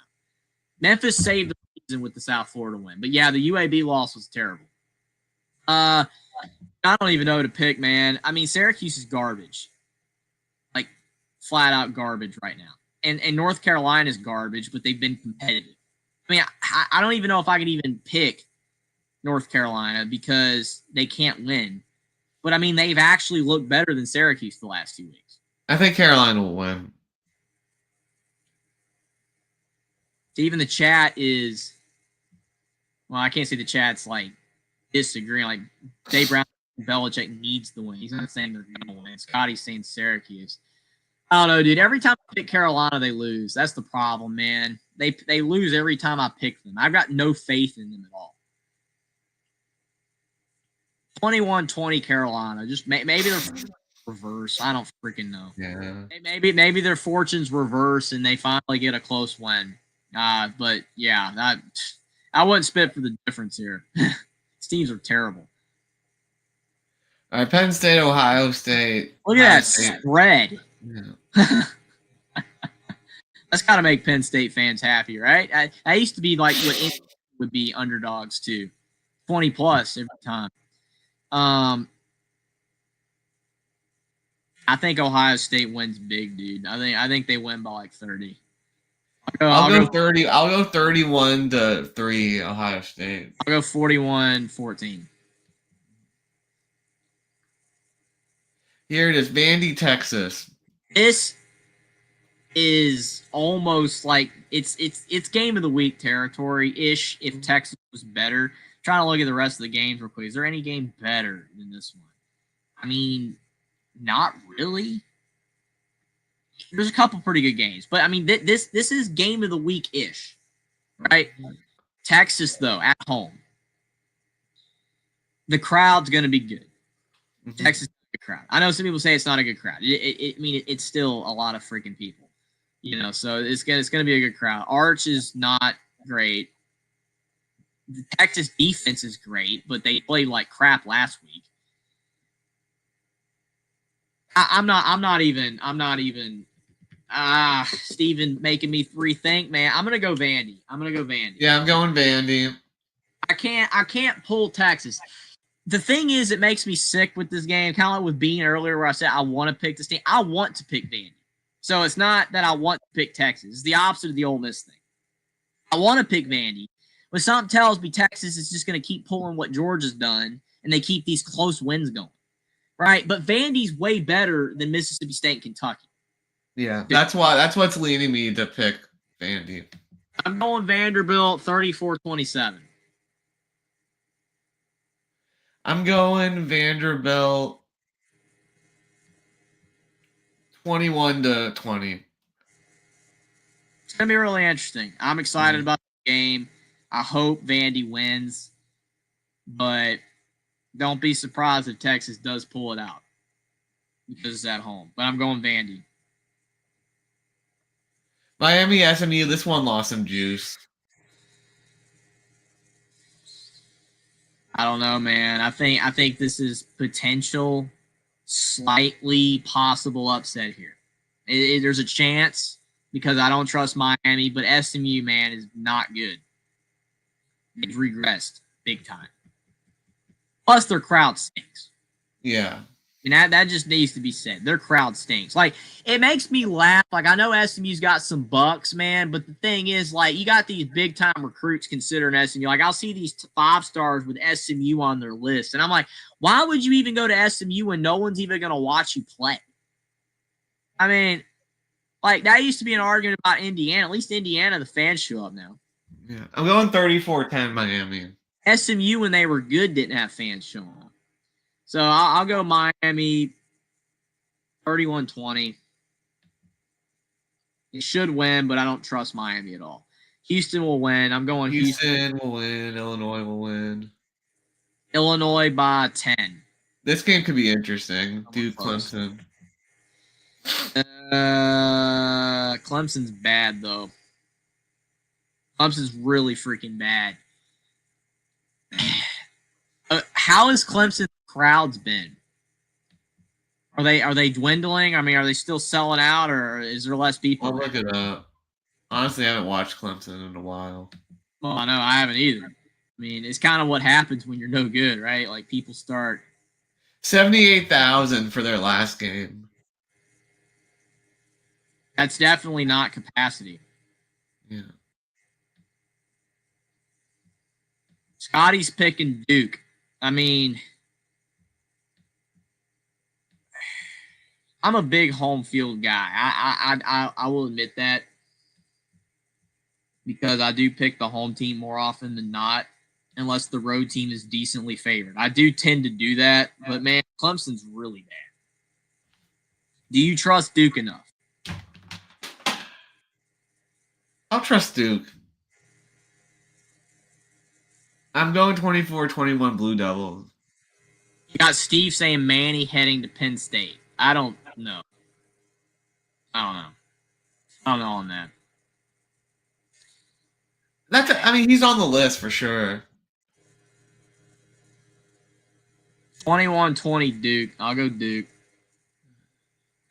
Memphis saved the season with the South Florida win. But yeah, the UAB loss was terrible. I don't even know who to pick, man. I mean, Syracuse is garbage. Like, flat out garbage right now. And North Carolina is garbage, but they've been competitive. I mean, I don't even know if I could even pick North Carolina because they can't win. But, I mean, they've actually looked better than Syracuse the last 2 weeks. I think Carolina will win. Even the chat is, well, I can't say the chat's, like, disagreeing. Like, Dave Brown, Belichick needs the win. He's not saying they're going to win. Scotty's saying Syracuse. I don't know, dude. Every time I pick Carolina, they lose. That's the problem, man. They lose every time I pick them. I've got no faith in them at all. 21-20 Carolina. Just maybe they're reverse. I don't freaking know. Yeah. Maybe their fortunes reverse and they finally get a close win. But yeah, I wouldn't spit for the difference here. These teams are terrible. All right, Penn State, Ohio State. Look at that spread. Yeah. That's got to make Penn State fans happy, right? I used to be like what would be underdogs too, 20 plus every time. I think Ohio State wins big, dude. I think they win by like 30. I'll go 30. I'll go 31-3 Ohio State. I'll go 41-14. Here it is, Vandy, Texas. This is almost like it's game of the week territory ish. If Texas was better, I'm trying to look at the rest of the games real quick. Is there any game better than this one? I mean, not really. There's a couple pretty good games, but I mean, this is game of the week ish, right? Texas though at home, the crowd's going to be good. Mm-hmm. Texas is a good crowd. I know some people say it's not a good crowd. I mean, it's still a lot of freaking people, you know. So it's gonna be a good crowd. Arch is not great. The Texas defense is great, but they played like crap last week. I'm not even. Steven making me rethink, man. I'm gonna go Vandy. Yeah, I'm going Vandy. I can't pull Texas. The thing is, it makes me sick with this game. Kind of like with Bean earlier, where I said I want to pick this team. I want to pick Vandy. So it's not that I want to pick Texas. It's the opposite of the Ole Miss thing. I want to pick Vandy, but something tells me Texas is just going to keep pulling what Georgia's done, and they keep these close wins going, right? But Vandy's way better than Mississippi State and Kentucky. Yeah, that's what's leading me to pick Vandy. I'm going Vanderbilt 34-27. I'm going Vanderbilt 21-20. It's going to be really interesting. I'm excited about the game. I hope Vandy wins, but don't be surprised if Texas does pull it out because it's at home. But I'm going Vandy. Miami, SMU, this one lost some juice. I don't know, man. I think this is potential, slightly possible upset here. There's a chance because I don't trust Miami, but SMU, man, is not good. They've regressed big time. Plus, their crowd stinks. Yeah. And that just needs to be said. Their crowd stinks. Like, it makes me laugh. Like, I know SMU's got some bucks, man, but the thing is, like, you got these big-time recruits considering SMU. Like, I'll see these 5 stars with SMU on their list, and I'm like, why would you even go to SMU when no one's even going to watch you play? I mean, like, that used to be an argument about Indiana. At least Indiana, the fans show up now. Yeah, I'm going 34-10 Miami. SMU, when they were good, didn't have fans showing up. So I'll go Miami 31-20. It should win, but I don't trust Miami at all. Houston will win. I'm going Houston will win. Illinois will win. Illinois by 10. This game could be interesting. Duke, Clemson. Clemson's bad, though. Clemson's really freaking bad. How has Clemson's crowds been? Are they dwindling? I mean, are they still selling out, or is there less people? I'll look it up. Honestly, I haven't watched Clemson in a while. Well, I know I haven't either. I mean, it's kind of what happens when you're no good, right? Like people start 78,000 for their last game. That's definitely not capacity. Yeah. Scotty's picking Duke. I mean, I'm a big home field guy. I will admit that because I do pick the home team more often than not, unless the road team is decently favored. I do tend to do that, but man, Clemson's really bad. Do you trust Duke enough? I'll trust Duke. I'm going 24-21 Blue Devils. You got Steve saying Manny heading to Penn State. I don't know. I don't know on that. I mean, he's on the list for sure. 21-20 Duke. I'll go Duke.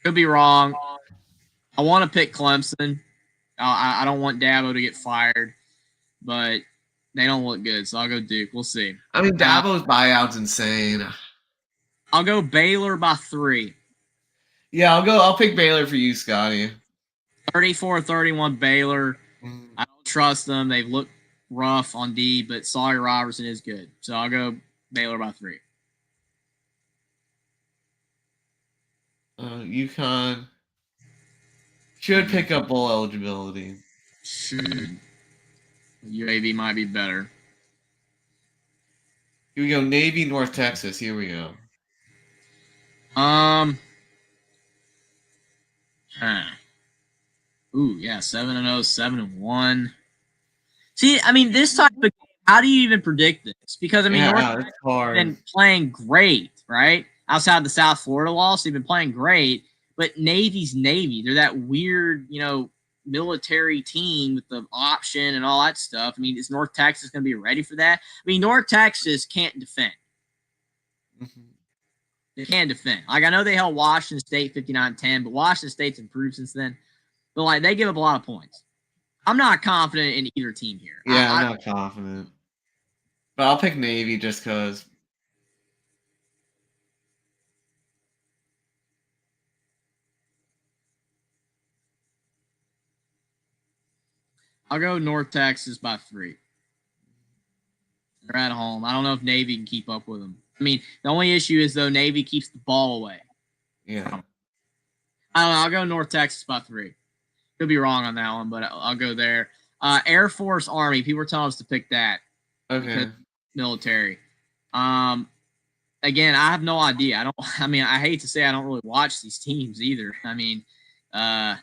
Could be wrong. I want to pick Clemson. I don't want Dabo to get fired, but they don't look good, so I'll go Duke. We'll see. I mean, Dabo's buyout's insane. I'll go Baylor by 3. Yeah, I'll pick Baylor for you, Scotty. 34-31 Baylor. I don't trust them. They've looked rough on D, but Sawyer Robertson is good. So I'll go Baylor by 3. UConn should pick up bowl eligibility. Should. UAB might be better. Here we go. Navy, North Texas. Here we go. Ooh, yeah, 7-0, 7-1. See, I mean, this type of game, how do you even predict this? Because I mean, North Texas has been playing great, right? Outside the South Florida loss, they've been playing great. But Navy's Navy. They're that weird, military team with the option and all that stuff. I mean, is North Texas going to be ready for that? I mean, North Texas can't defend. Mm-hmm. They can't defend. Like, I know they held Washington State 59-10, but Washington State's improved since then. But, like, they give up a lot of points. I'm not confident in either team here. Yeah, I'm not confident. But I'll pick Navy just because. I'll go North Texas by 3. They're at home. I don't know if Navy can keep up with them. I mean, the only issue is, though, Navy keeps the ball away. Yeah. I don't know. I'll go North Texas by 3. Could be wrong on that one, but I'll go there. Air Force, Army. People are telling us to pick that. Okay. Military. Again, I have no idea. I hate to say I don't really watch these teams either. I mean, I'll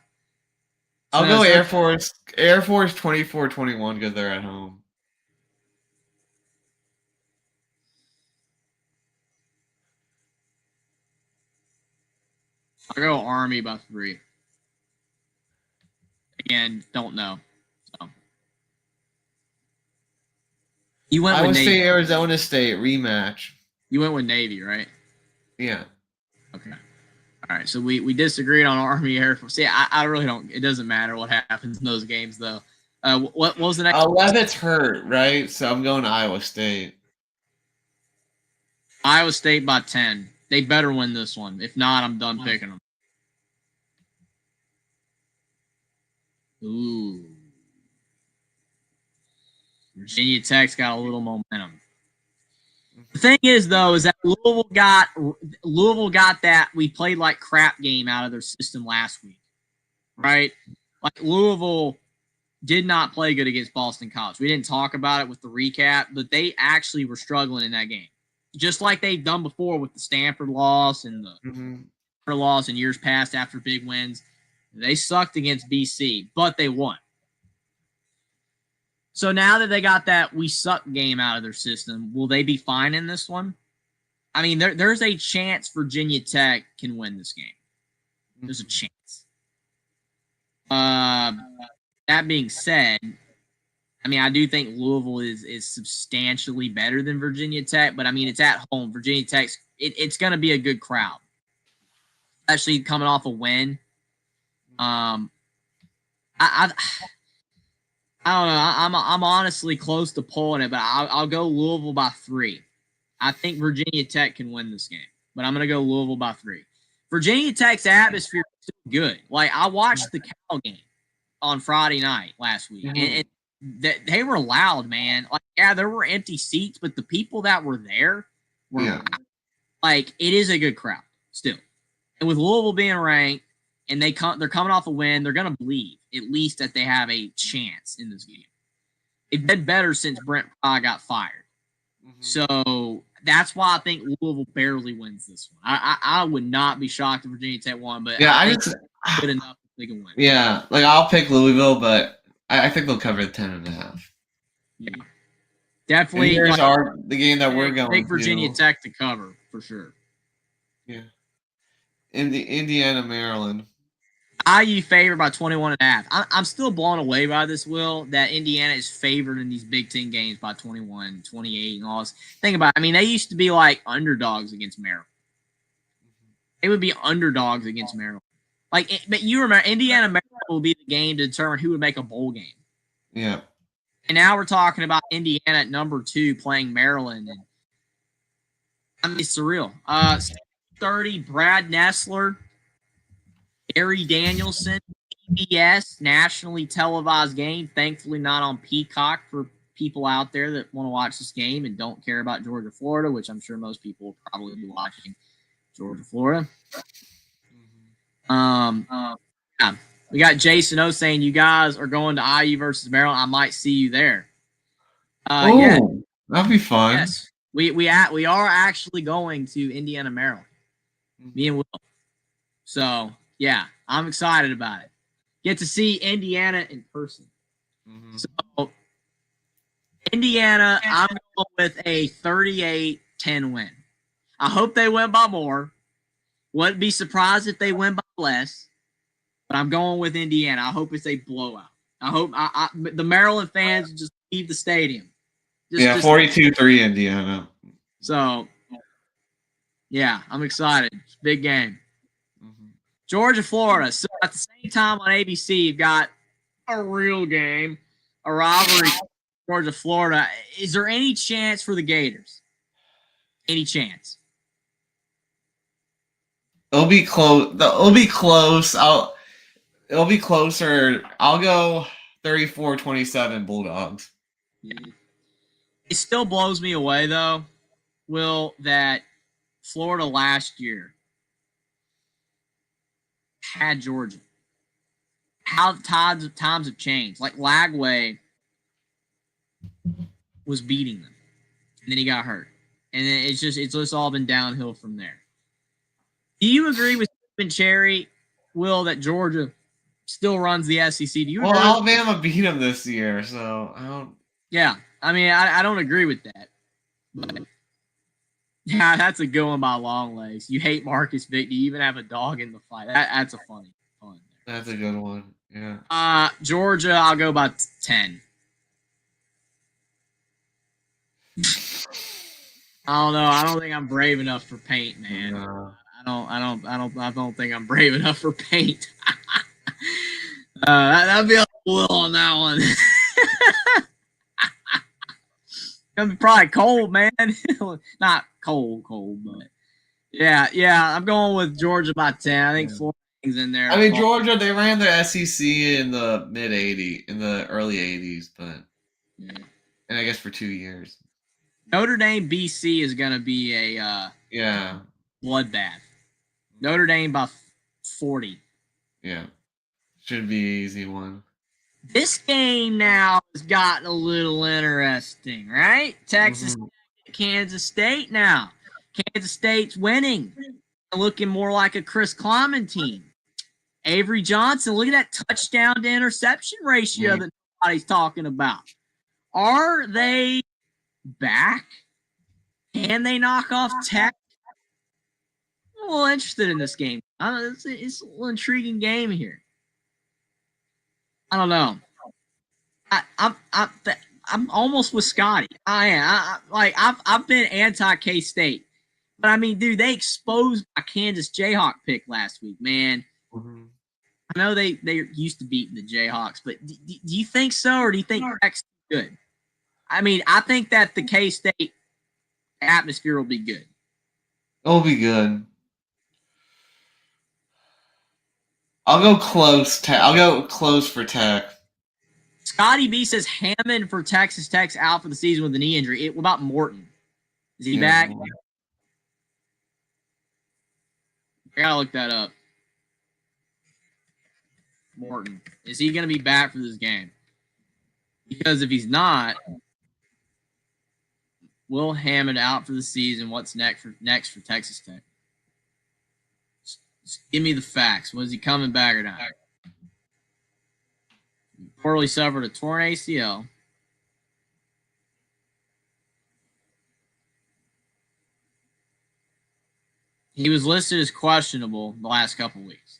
go Air Force 24-21 because they're at home. I'll go Army by 3. Again, don't know. So. You went Iowa with Navy. State, Arizona State rematch. You went with Navy, right? Yeah. Okay. All right. So we disagreed on Army, Air Force. See, I really don't. It doesn't matter what happens in those games, though. What was the next? Levitt's hurt, right? So I'm going to Iowa State. Iowa State by 10. They better win this one. If not, I'm done picking them. Ooh. Virginia Tech's got a little momentum. The thing is, though, is that Louisville got that we played like crap game out of their system last week, right? Like Louisville did not play good against Boston College. We didn't talk about it with the recap, but they actually were struggling in that game, just like they've done before with the Stanford loss and the loss in years past after big wins. They sucked against BC, but they won. So now that they got that we suck game out of their system, will they be fine in this one? I mean, there's a chance Virginia Tech can win this game. There's a chance. That being said, I mean, I do think Louisville is substantially better than Virginia Tech, but I mean, it's at home. Virginia Tech's it's going to be a good crowd. especially coming off a win. I don't know. I'm honestly close to pulling it, but I'll go Louisville by 3. I think Virginia Tech can win this game, but I'm going to go Louisville by 3. Virginia Tech's atmosphere is still good. Like, I watched the Cal game on Friday night last week, and they were loud, man. Like, yeah, there were empty seats, but the people that were there were loud. Like, it is a good crowd still. And with Louisville being ranked, and they're coming off a win, they're going to believe at least that they have a chance in this game. It's been better since Brent Pry got fired. So that's why I think Louisville barely wins this one. I would not be shocked if Virginia Tech won, but I think it's good enough that they can win. Yeah, like I'll pick Louisville, but I think they'll cover the 10.5. Yeah, definitely. And here's the game that we're going. Take Virginia Tech to cover for sure. Yeah. Indiana, Maryland. IU favored by 21.5. I'm still blown away by this, Will, that Indiana is favored in these Big Ten games by 21, 28, and all this. Think about it. I mean, they used to be like underdogs against Maryland. They would be underdogs against Maryland. But you remember, Indiana, Maryland will be the game to determine who would make a bowl game. Yeah. And now we're talking about Indiana at number 2 playing Maryland. And I mean, it's surreal. 30, Brad Nessler, Gary Danielson, PBS, nationally televised game. Thankfully, not on Peacock for people out there that want to watch this game and don't care about Georgia, Florida, which I'm sure most people will probably be watching Georgia, Florida. Yeah. We got Jason O saying you guys are going to IU versus Maryland. I might see you there. Yeah, that'd be fun. Yes, we are actually going to Indiana, Maryland. Me and Will. So yeah, I'm excited about it. Get to see Indiana in person. So Indiana, I'm going with a 38-10 win. I hope they win by more. Wouldn't be surprised if they win by less. But I'm going with Indiana. I hope it's a blowout. I hope the Maryland fans just leave the stadium. 42-3 Indiana. So, yeah, I'm excited. It's a big game. Georgia, Florida. So at the same time on ABC, you've got a real game, a rivalry. Georgia, Florida. Is there any chance for the Gators? Any chance? It'll be close. It'll be close. It'll be closer. I'll go 34-27 Bulldogs. It still blows me away, though, Will, that Florida last year had Georgia. How times have changed. Like Lagway was beating them, and then he got hurt, and then it's just all been downhill from there. Do you agree with Stephen Cherry, Will, that Georgia still runs the SEC? Do you? Well, Alabama beat them this year, so I don't. Yeah, I mean, I don't agree with that. But yeah, that's a good one by long legs. You hate Marcus Vick. Do you even have a dog in the fight? That's a funny one. That's a good one. Yeah. Georgia, I'll go by 10. I don't know. I don't think I'm brave enough for paint, man. No. I don't think I'm brave enough for paint. That'd be a little on that one. Gonna be probably cold, man. Not cold, but yeah. I'm going with Georgia by 10. I think Florida's in there. I mean, Georgia, they ran their SEC in the early 80s, but and I guess for 2 years. Notre Dame, BC is gonna be a bloodbath. Notre Dame by 40. Yeah, should be an easy one. This game now has gotten a little interesting, right? Texas, Kansas State now. Kansas State's winning. Looking more like a Chris Kleiman team. Avery Johnson, look at that touchdown to interception ratio that nobody's talking about. Are they back? Can they knock off Tech? I'm a little interested in this game. It's a little intriguing game here. I don't know. I'm almost with Scotty. I am. I've been anti K-State But I mean, dude, they exposed my Kansas Jayhawk pick last week, man. Mm-hmm. I know they used to beating the Jayhawks, but do you think so, or do you think Texas is good? I mean, I think that the K-State atmosphere will be good. It'll be good. I'll go close. I'll go close for Tech. Scotty B says Hammond for Texas Tech's out for the season with a knee injury. What about Morton? Is he back? I gotta look that up. Morton. Is he going to be back for this game? Because if he's not, Will Hammond out for the season. What's next for Texas Tech? Just give me the facts. Was he coming back or not? Reportedly suffered a torn ACL. He was listed as questionable the last couple weeks.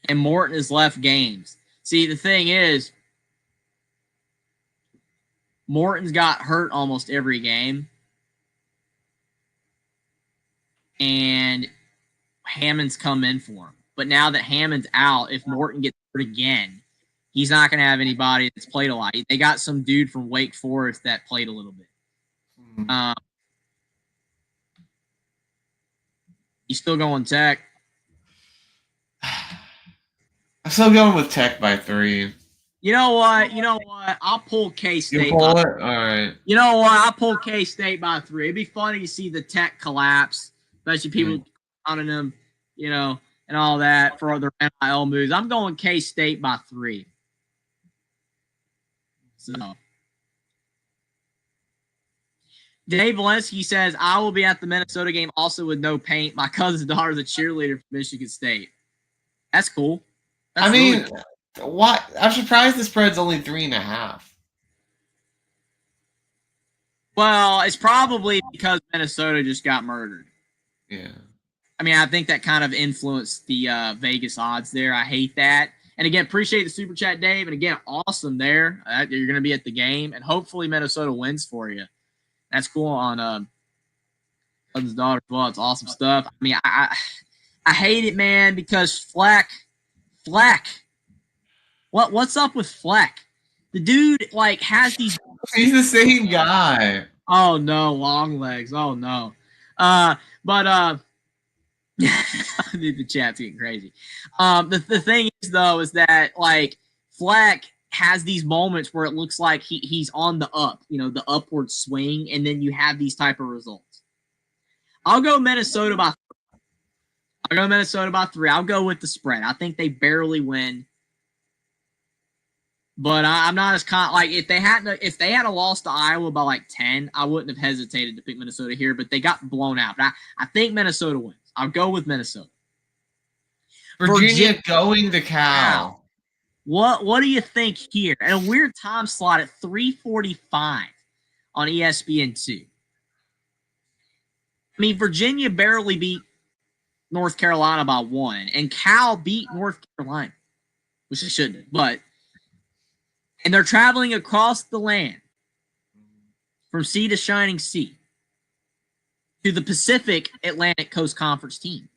And Morton has left games. See, the thing is, Morton's got hurt almost every game. And Hammond's come in for him. But now that Hammond's out, if Morton gets hurt again, he's not going to have anybody that's played a lot. They got some dude from Wake Forest that played a little bit. He's still going Tech. I'm still going with Tech by 3. You know what? I'll pull K-State. You pull it? All right. You know what? I'll pull K-State by 3. It'd be funny to see the Tech collapse, especially people counting them, and all that for other NIL moves. I'm going K-State by 3. So, Dave Valensky says, I will be at the Minnesota game also with no paint. My cousin's daughter's a cheerleader for Michigan State. That's cool. That's really cool. What? I'm surprised the spread's only 3.5. Well, it's probably because Minnesota just got murdered. Yeah. I mean, I think that kind of influenced the Vegas odds there. I hate that. And again, appreciate the super chat, Dave. And again, awesome there. You're going to be at the game, and hopefully Minnesota wins for you. That's cool on cousin's daughter as well. It's awesome stuff. I mean, I hate it, man, because Fleck. What's up with Fleck? The dude has these. He's the same guy. Oh no, long legs. Oh no. The chat's getting crazy. The thing is though is that Fleck has these moments where it looks like he's on the up, the upward swing, and then you have these type of results. I'll go Minnesota by 3. I'll go with the spread. I think they barely win. But I'm not as if they had a loss to Iowa by 10, I wouldn't have hesitated to pick Minnesota here. But they got blown out. But I think Minnesota wins. I'll go with Minnesota. Virginia going to Cal. What do you think here? At a weird time slot at 3:45 on ESPN2. I mean, Virginia barely beat North Carolina by 1, and Cal beat North Carolina, which they shouldn't have. And they're traveling across the land from sea to shining sea to the Pacific Atlantic Coast Conference team.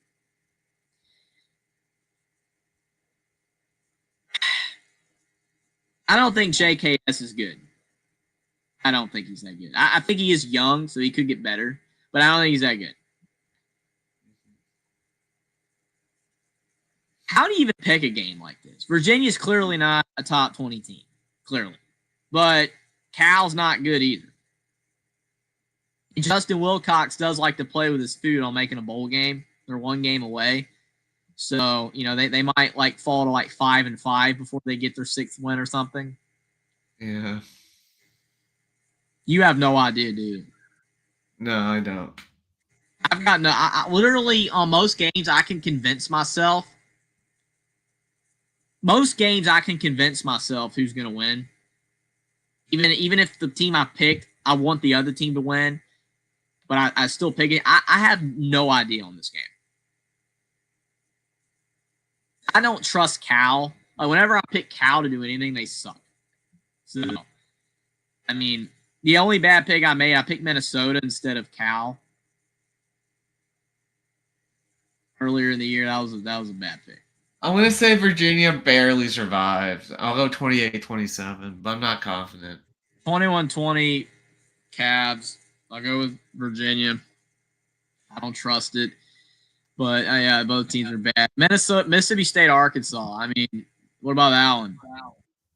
I don't think JKS is good. I don't think he's that good. I think he is young, so he could get better, but I don't think he's that good. How do you even pick a game like this? Virginia's clearly not a top 20 team. Clearly. But Cal's not good either. Justin Wilcox does like to play with his food on making a bowl game. They're 1 game away. So, they might fall to 5-5 before they get their 6th win or something. Yeah. You have no idea, dude. No, I don't. I've got I literally on most games I can convince myself. Most games I can convince myself who's going to win. Even if the team I picked, I want the other team to win, but I still pick it. I have no idea on this game. I don't trust Cal. Whenever I pick Cal to do anything, they suck. So, I mean, The only bad pick I made, I picked Minnesota instead of Cal. Earlier in the year, that was a bad pick. I'm going to say Virginia barely survived. I'll go 28-27, but I'm not confident. 21-20 Cavs. I'll go with Virginia. I don't trust it. But yeah, both teams are bad. Mississippi State, Arkansas. I mean, what about that one?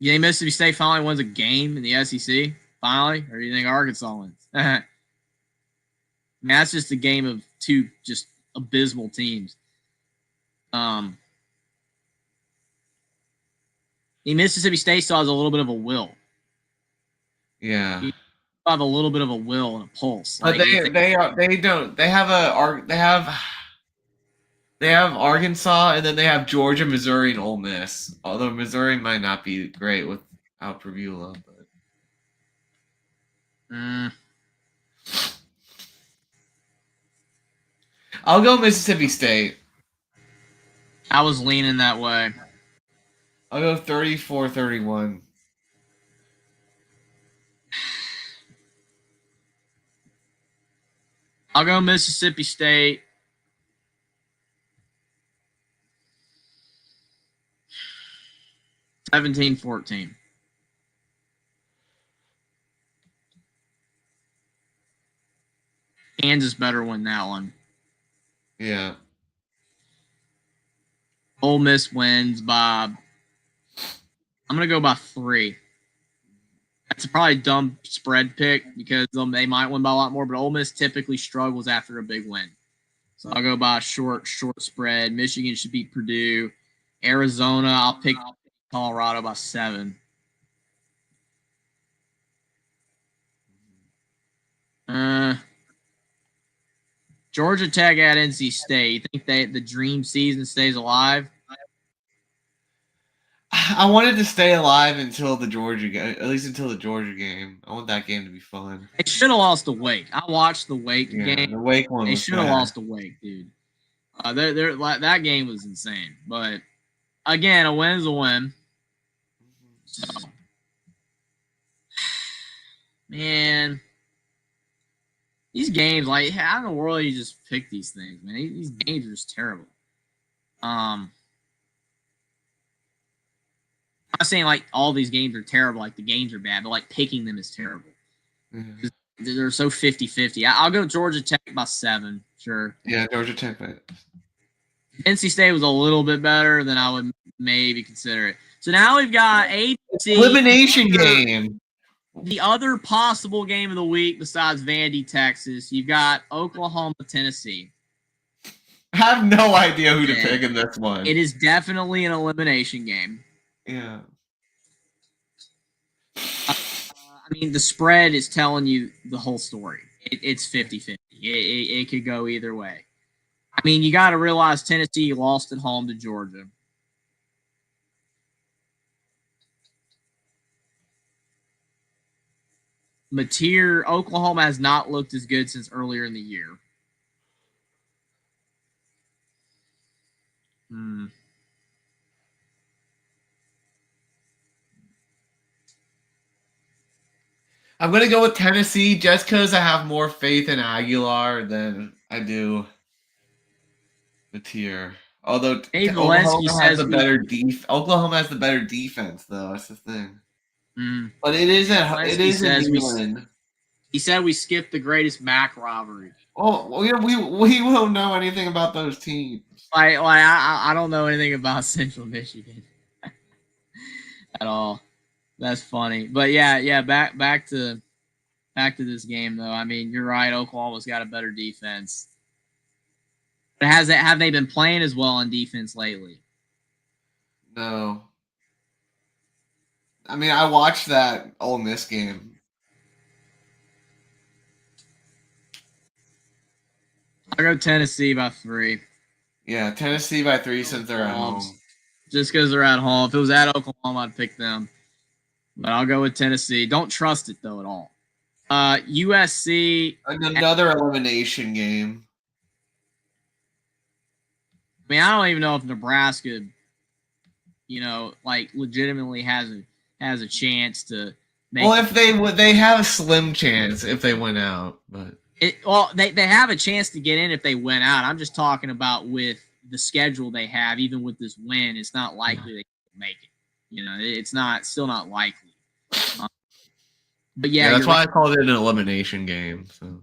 You think Mississippi State finally wins a game in the SEC? Finally? Or do you think Arkansas wins? I mean, that's just a game of two just abysmal teams. Mississippi State still has a little bit of a will. Yeah. You have a little bit of a will and a pulse. But they have Arkansas, and then they have Georgia, Missouri, and Ole Miss. Although Missouri might not be great without Pavia, but I'll go Mississippi State. I was leaning that way. I'll go 34-31. I'll go Mississippi State. $17-14. Kansas better win that one. Yeah. Ole Miss wins by. I'm gonna go by 3. That's probably a dumb spread pick because they might win by a lot more, but Ole Miss typically struggles after a big win. So I'll go by a short spread. Michigan should beat Purdue. Arizona, I'll pick Colorado by 7. Georgia Tech at NC State. You think the dream season stays alive? I wanted to stay alive until the Georgia game, at least until the Georgia game. I want that game to be fun. They should have lost to Wake. I watched the Wake game. The Wake one. They should have lost to Wake, dude. That game was insane. But again, a win is a win. So, man, these games, like, how in the world you just pick these things, man? These games are just terrible. I'm not saying like all these games are terrible, like the games are bad, but like picking them is terrible. Mm-hmm. They're so 50-50. I'll go Georgia Tech by 7, sure. Yeah, Georgia Tech. NC State was a little bit better than I would maybe consider it. So now we've got ABC. Elimination game. The other possible game of the week besides Vandy, Texas, you've got Oklahoma, Tennessee. I have no idea who to pick in this one. It is definitely an elimination game. Yeah. I mean, the spread is telling you the whole story. It's 50-50. It could go either way. I mean, you got to realize Tennessee lost at home to Georgia. Oklahoma has not looked as good since earlier in the year. I'm going to go with Tennessee just because I have more faith in Aguilar than I do Matier. Although Oklahoma has the better defense, though. That's the thing. But it is a new win. He said we skipped the greatest MAC rivalry. Oh, we won't know anything about those teams. I don't know anything about Central Michigan at all. That's funny, but yeah. Back to this game though. I mean, you're right. Oklahoma's got a better defense. But have they been playing as well on defense lately? No. I mean, I watched that Ole Miss game. I'll go Tennessee by 3. Yeah, Tennessee by 3 since they're at home. Just because they're at home. If it was at Oklahoma, I'd pick them. But I'll go with Tennessee. Don't trust it, though, at all. USC. Another elimination game. I mean, I don't even know if Nebraska, legitimately has a chance to Well, if they have a slim chance if they win out, but they have a chance to get in if they win out. I'm just talking about with the schedule they have. Even with this win, it's not likely they can make it. It's still not likely. But yeah, that's why I called it an elimination game. So.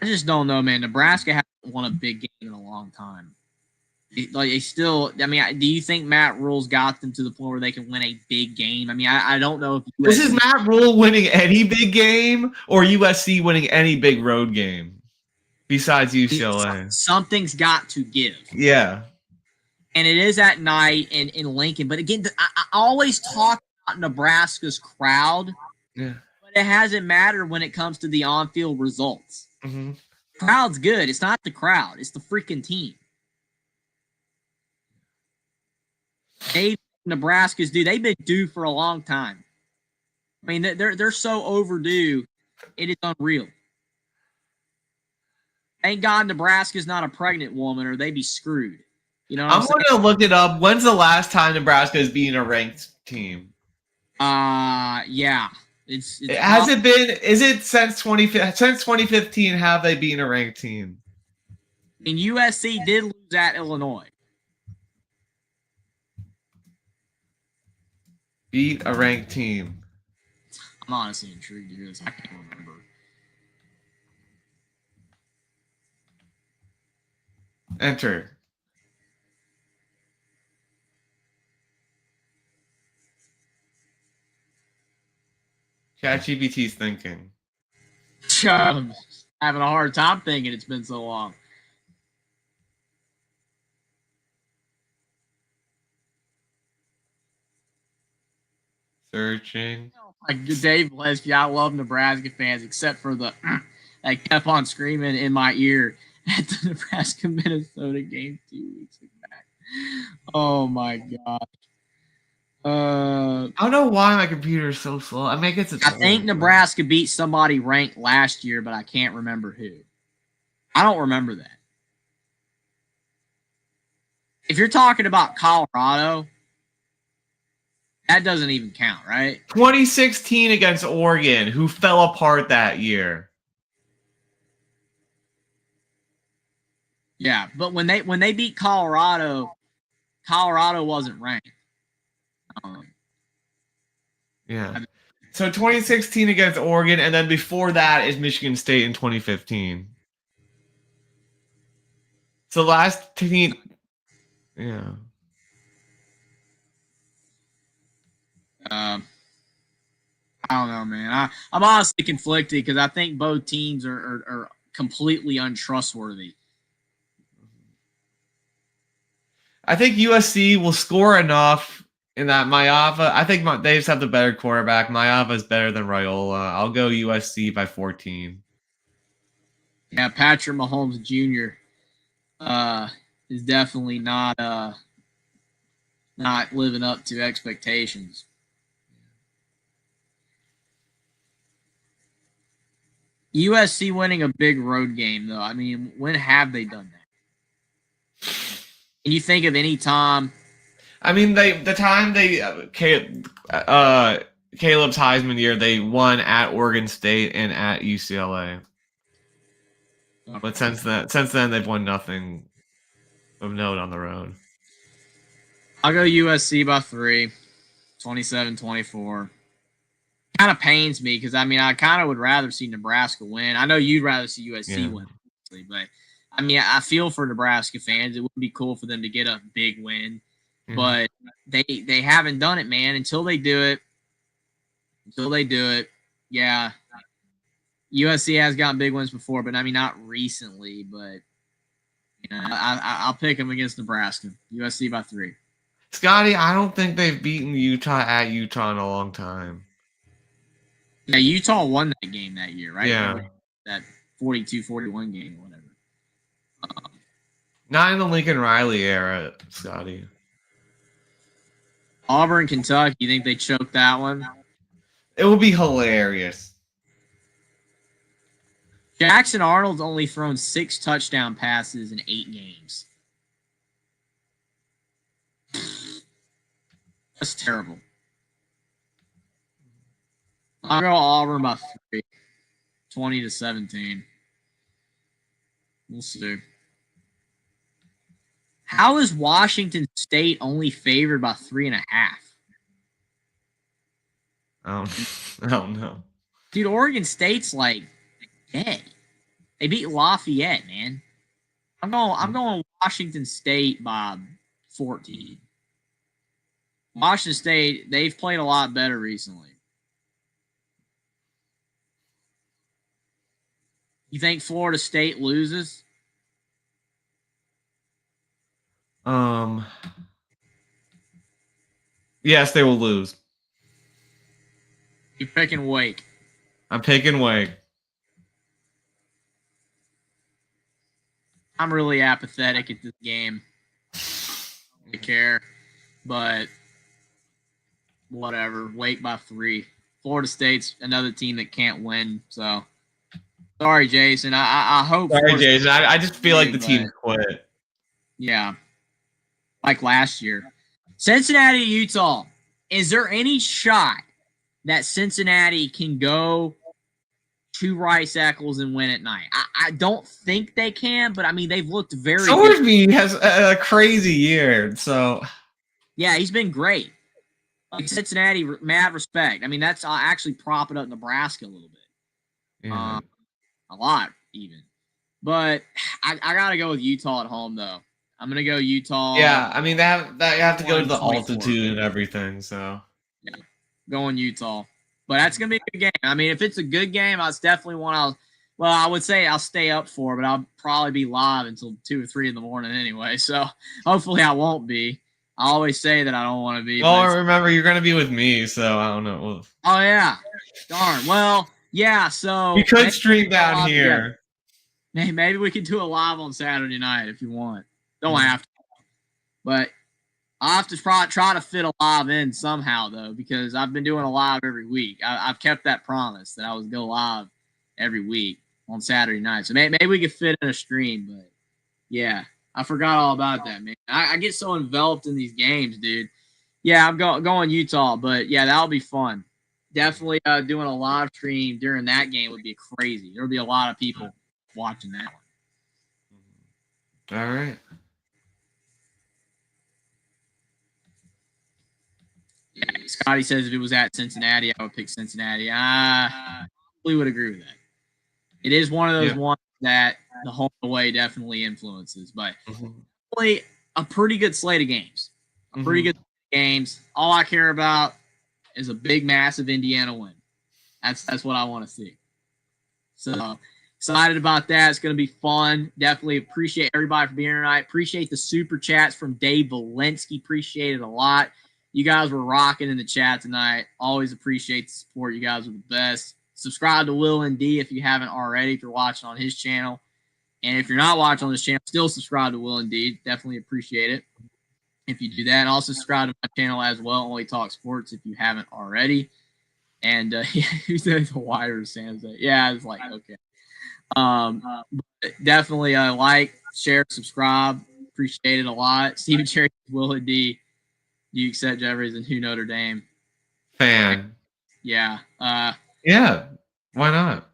I just don't know, man. Nebraska hasn't won a big game in a long time. Do you think Matt Rule's got them to the point where they can win a big game? I mean, I don't know if this is Matt Rule winning any big game or USC winning any big road game besides UCLA. Something's got to give. Yeah. And it is at night in Lincoln. But again, I always talk about Nebraska's crowd. Yeah. But it hasn't mattered when it comes to the on-field results. Mm-hmm. Crowd's good. It's not the crowd. It's the freaking team. Nebraska's due. They've been due for a long time. I mean, they're so overdue. It is unreal. Thank God Nebraska's not a pregnant woman, or they'd be screwed. I'm going to look it up. When's the last time Nebraska has been a ranked team? Yeah. Has it been? Is it since 2015? Have they been a ranked team? And USC did lose at Illinois. Beat a ranked team. I'm honestly intrigued to hear this. I can't remember. Enter. ChatGPT's thinking. I'm having a hard time thinking. It's been so long. Searching. Good day, bless you. I love Nebraska fans, except for the that kept on screaming in my ear at the Nebraska Minnesota game 2 weeks back. Oh my god. I don't know why my computer is so slow. I mean, I think Nebraska beat somebody ranked last year, but I can't remember who. I don't remember that. If you're talking about Colorado, that doesn't even count, right? 2016 against Oregon, who fell apart that year. Yeah, but when they beat Colorado, Colorado wasn't ranked. Yeah. So 2016 against Oregon, and then before that is Michigan State in 2015. So last team, yeah. I don't know, man. I'm honestly conflicted because I think both teams are completely untrustworthy. I think USC will score enough in that Maiava. I think they just have the better quarterback. Maiava is better than Raiola. I'll go USC by 14. Yeah, Patrick Mahomes Jr. Is definitely not living up to expectations. USC winning a big road game, though. I mean, when have they done that? Can you think of any time? I mean, the time Caleb's Heisman year, they won at Oregon State and at UCLA. Okay. But since then, they've won nothing of note on the road. I'll go USC by 3, 27-24. Kind of pains me because, I mean, I kind of would rather see Nebraska win. I know you'd rather see USC win, but, I mean, I feel for Nebraska fans. It would be cool for them to get a big win, but they haven't done it, man. Until they do it, yeah. USC has gotten big wins before, but, I mean, not recently, but I'll pick them against Nebraska. USC by 3. Scotty, I don't think they've beaten Utah at Utah in a long time. Yeah, Utah won that game that year, right? Yeah. That 42-41 game or whatever. Not in the Lincoln Riley era, Scotty. Auburn, Kentucky, you think they choked that one? It would be hilarious. Jackson Arnold's only thrown 6 touchdown passes in 8 games. That's terrible. I'll go Auburn by 3, 20-17. We'll see. How is Washington State only favored by 3.5? I don't know. Dude, Oregon State's like dead. They beat Lafayette, man. I'm going Washington State by 14. Washington State, they've played a lot better recently. You think Florida State loses? Yes, they will lose. You're picking Wake. I'm picking Wake. I'm really apathetic at this game. I don't really care, but whatever. Wake by 3. Florida State's another team that can't win. So sorry, Jason. I hope. Sorry, Jason. I just feel like the team quit. Yeah, like last year. Cincinnati, Utah. Is there any shot that Cincinnati can go to Rice-Eccles and win at night? I don't think they can, but I mean they've looked very. Sowerby has a crazy year, so yeah, he's been great. Like Cincinnati, mad respect. I mean that's actually propping up Nebraska a little bit, yeah. A lot even. But I gotta go with Utah at home though. I'm gonna go Utah. Yeah, I mean you have to go to the altitude and everything. So yeah, going Utah. But that's gonna be a good game. I mean, if it's a good game, I definitely want to. Well, I would say I'll stay up for, but I'll probably be live until 2 or 3 in the morning anyway. So hopefully I won't be. I always say that I don't want to be. Well, remember you're gonna be with me, so I don't know. Oh yeah, darn. Well, yeah. So we could stream down here. Maybe we could do a live on Saturday night if you want. Don't have to, but I'll have to try to fit a live in somehow, though, because I've been doing a live every week. I've kept that promise that I would go live every week on Saturday night. So maybe we could fit in a stream, but yeah, I forgot all about that, man. I get so enveloped in these games, dude. Yeah, I'm going Utah, but yeah, that'll be fun. Definitely doing a live stream during that game would be crazy. There'll be a lot of people watching that one. All right. Yeah, Scotty says if it was at Cincinnati, I would pick Cincinnati. I probably would agree with that. It is one of those ones that the home away definitely influences, but really a pretty good slate of games. All I care about is a big, massive Indiana win. That's what I want to see. So excited about that. It's going to be fun. Definitely appreciate everybody for being here tonight. Appreciate the super chats from Dave Valensky. Appreciate it a lot. You guys were rocking in the chat tonight. Always appreciate the support. You guys are the best. Subscribe to WillND if you haven't already, if you're watching on his channel. And if you're not watching on this channel, still subscribe to WillND. Definitely appreciate it if you do that. And also subscribe to my channel as well, Only Talk Sports, if you haven't already. And who's the wider Sam said? Yeah, it's like, okay. Definitely like, share, subscribe. Appreciate it a lot. Steven Cherry, WillND. Do you accept Jeffries and who Notre Dame? Fan. Yeah. Yeah. Why not?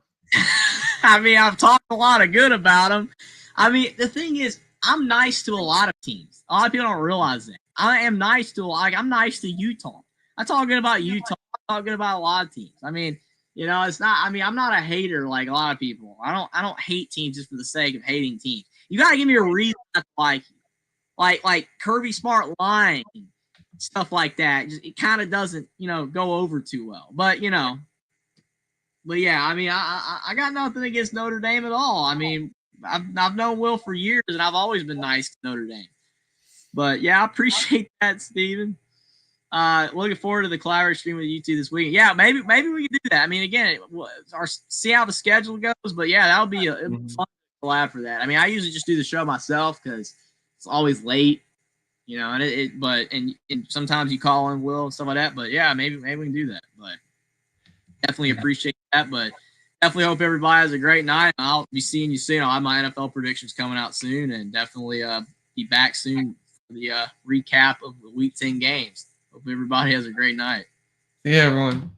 I mean, I've talked a lot of good about them. I mean, the thing is, I'm nice to a lot of teams. A lot of people don't realize that. I am nice to I'm nice to Utah. I talk good about Utah. I talk good about a lot of teams. I mean, you know, it's not. I mean, I'm not a hater like a lot of people. I don't hate teams just for the sake of hating teams. You got to give me a reason not to like you. Like Kirby Smart lying. Stuff like that, it kind of doesn't, go over too well. But yeah, I mean, I got nothing against Notre Dame at all. I mean, I've known Will for years, and I've always been nice to Notre Dame. But yeah, I appreciate that, Steven. Looking forward to the collaborative stream with you two this week. Yeah, maybe we can do that. I mean, again, see how the schedule goes. But yeah, that'll be a fun collab for that. I mean, I usually just do the show myself because it's always late. And sometimes you call in Will and stuff like that. But yeah, maybe we can do that. But definitely appreciate that. But definitely hope everybody has a great night. I'll be seeing you soon. I'll have my NFL predictions coming out soon, and definitely be back soon for the recap of the Week 10 games. Hope everybody has a great night. See you, everyone.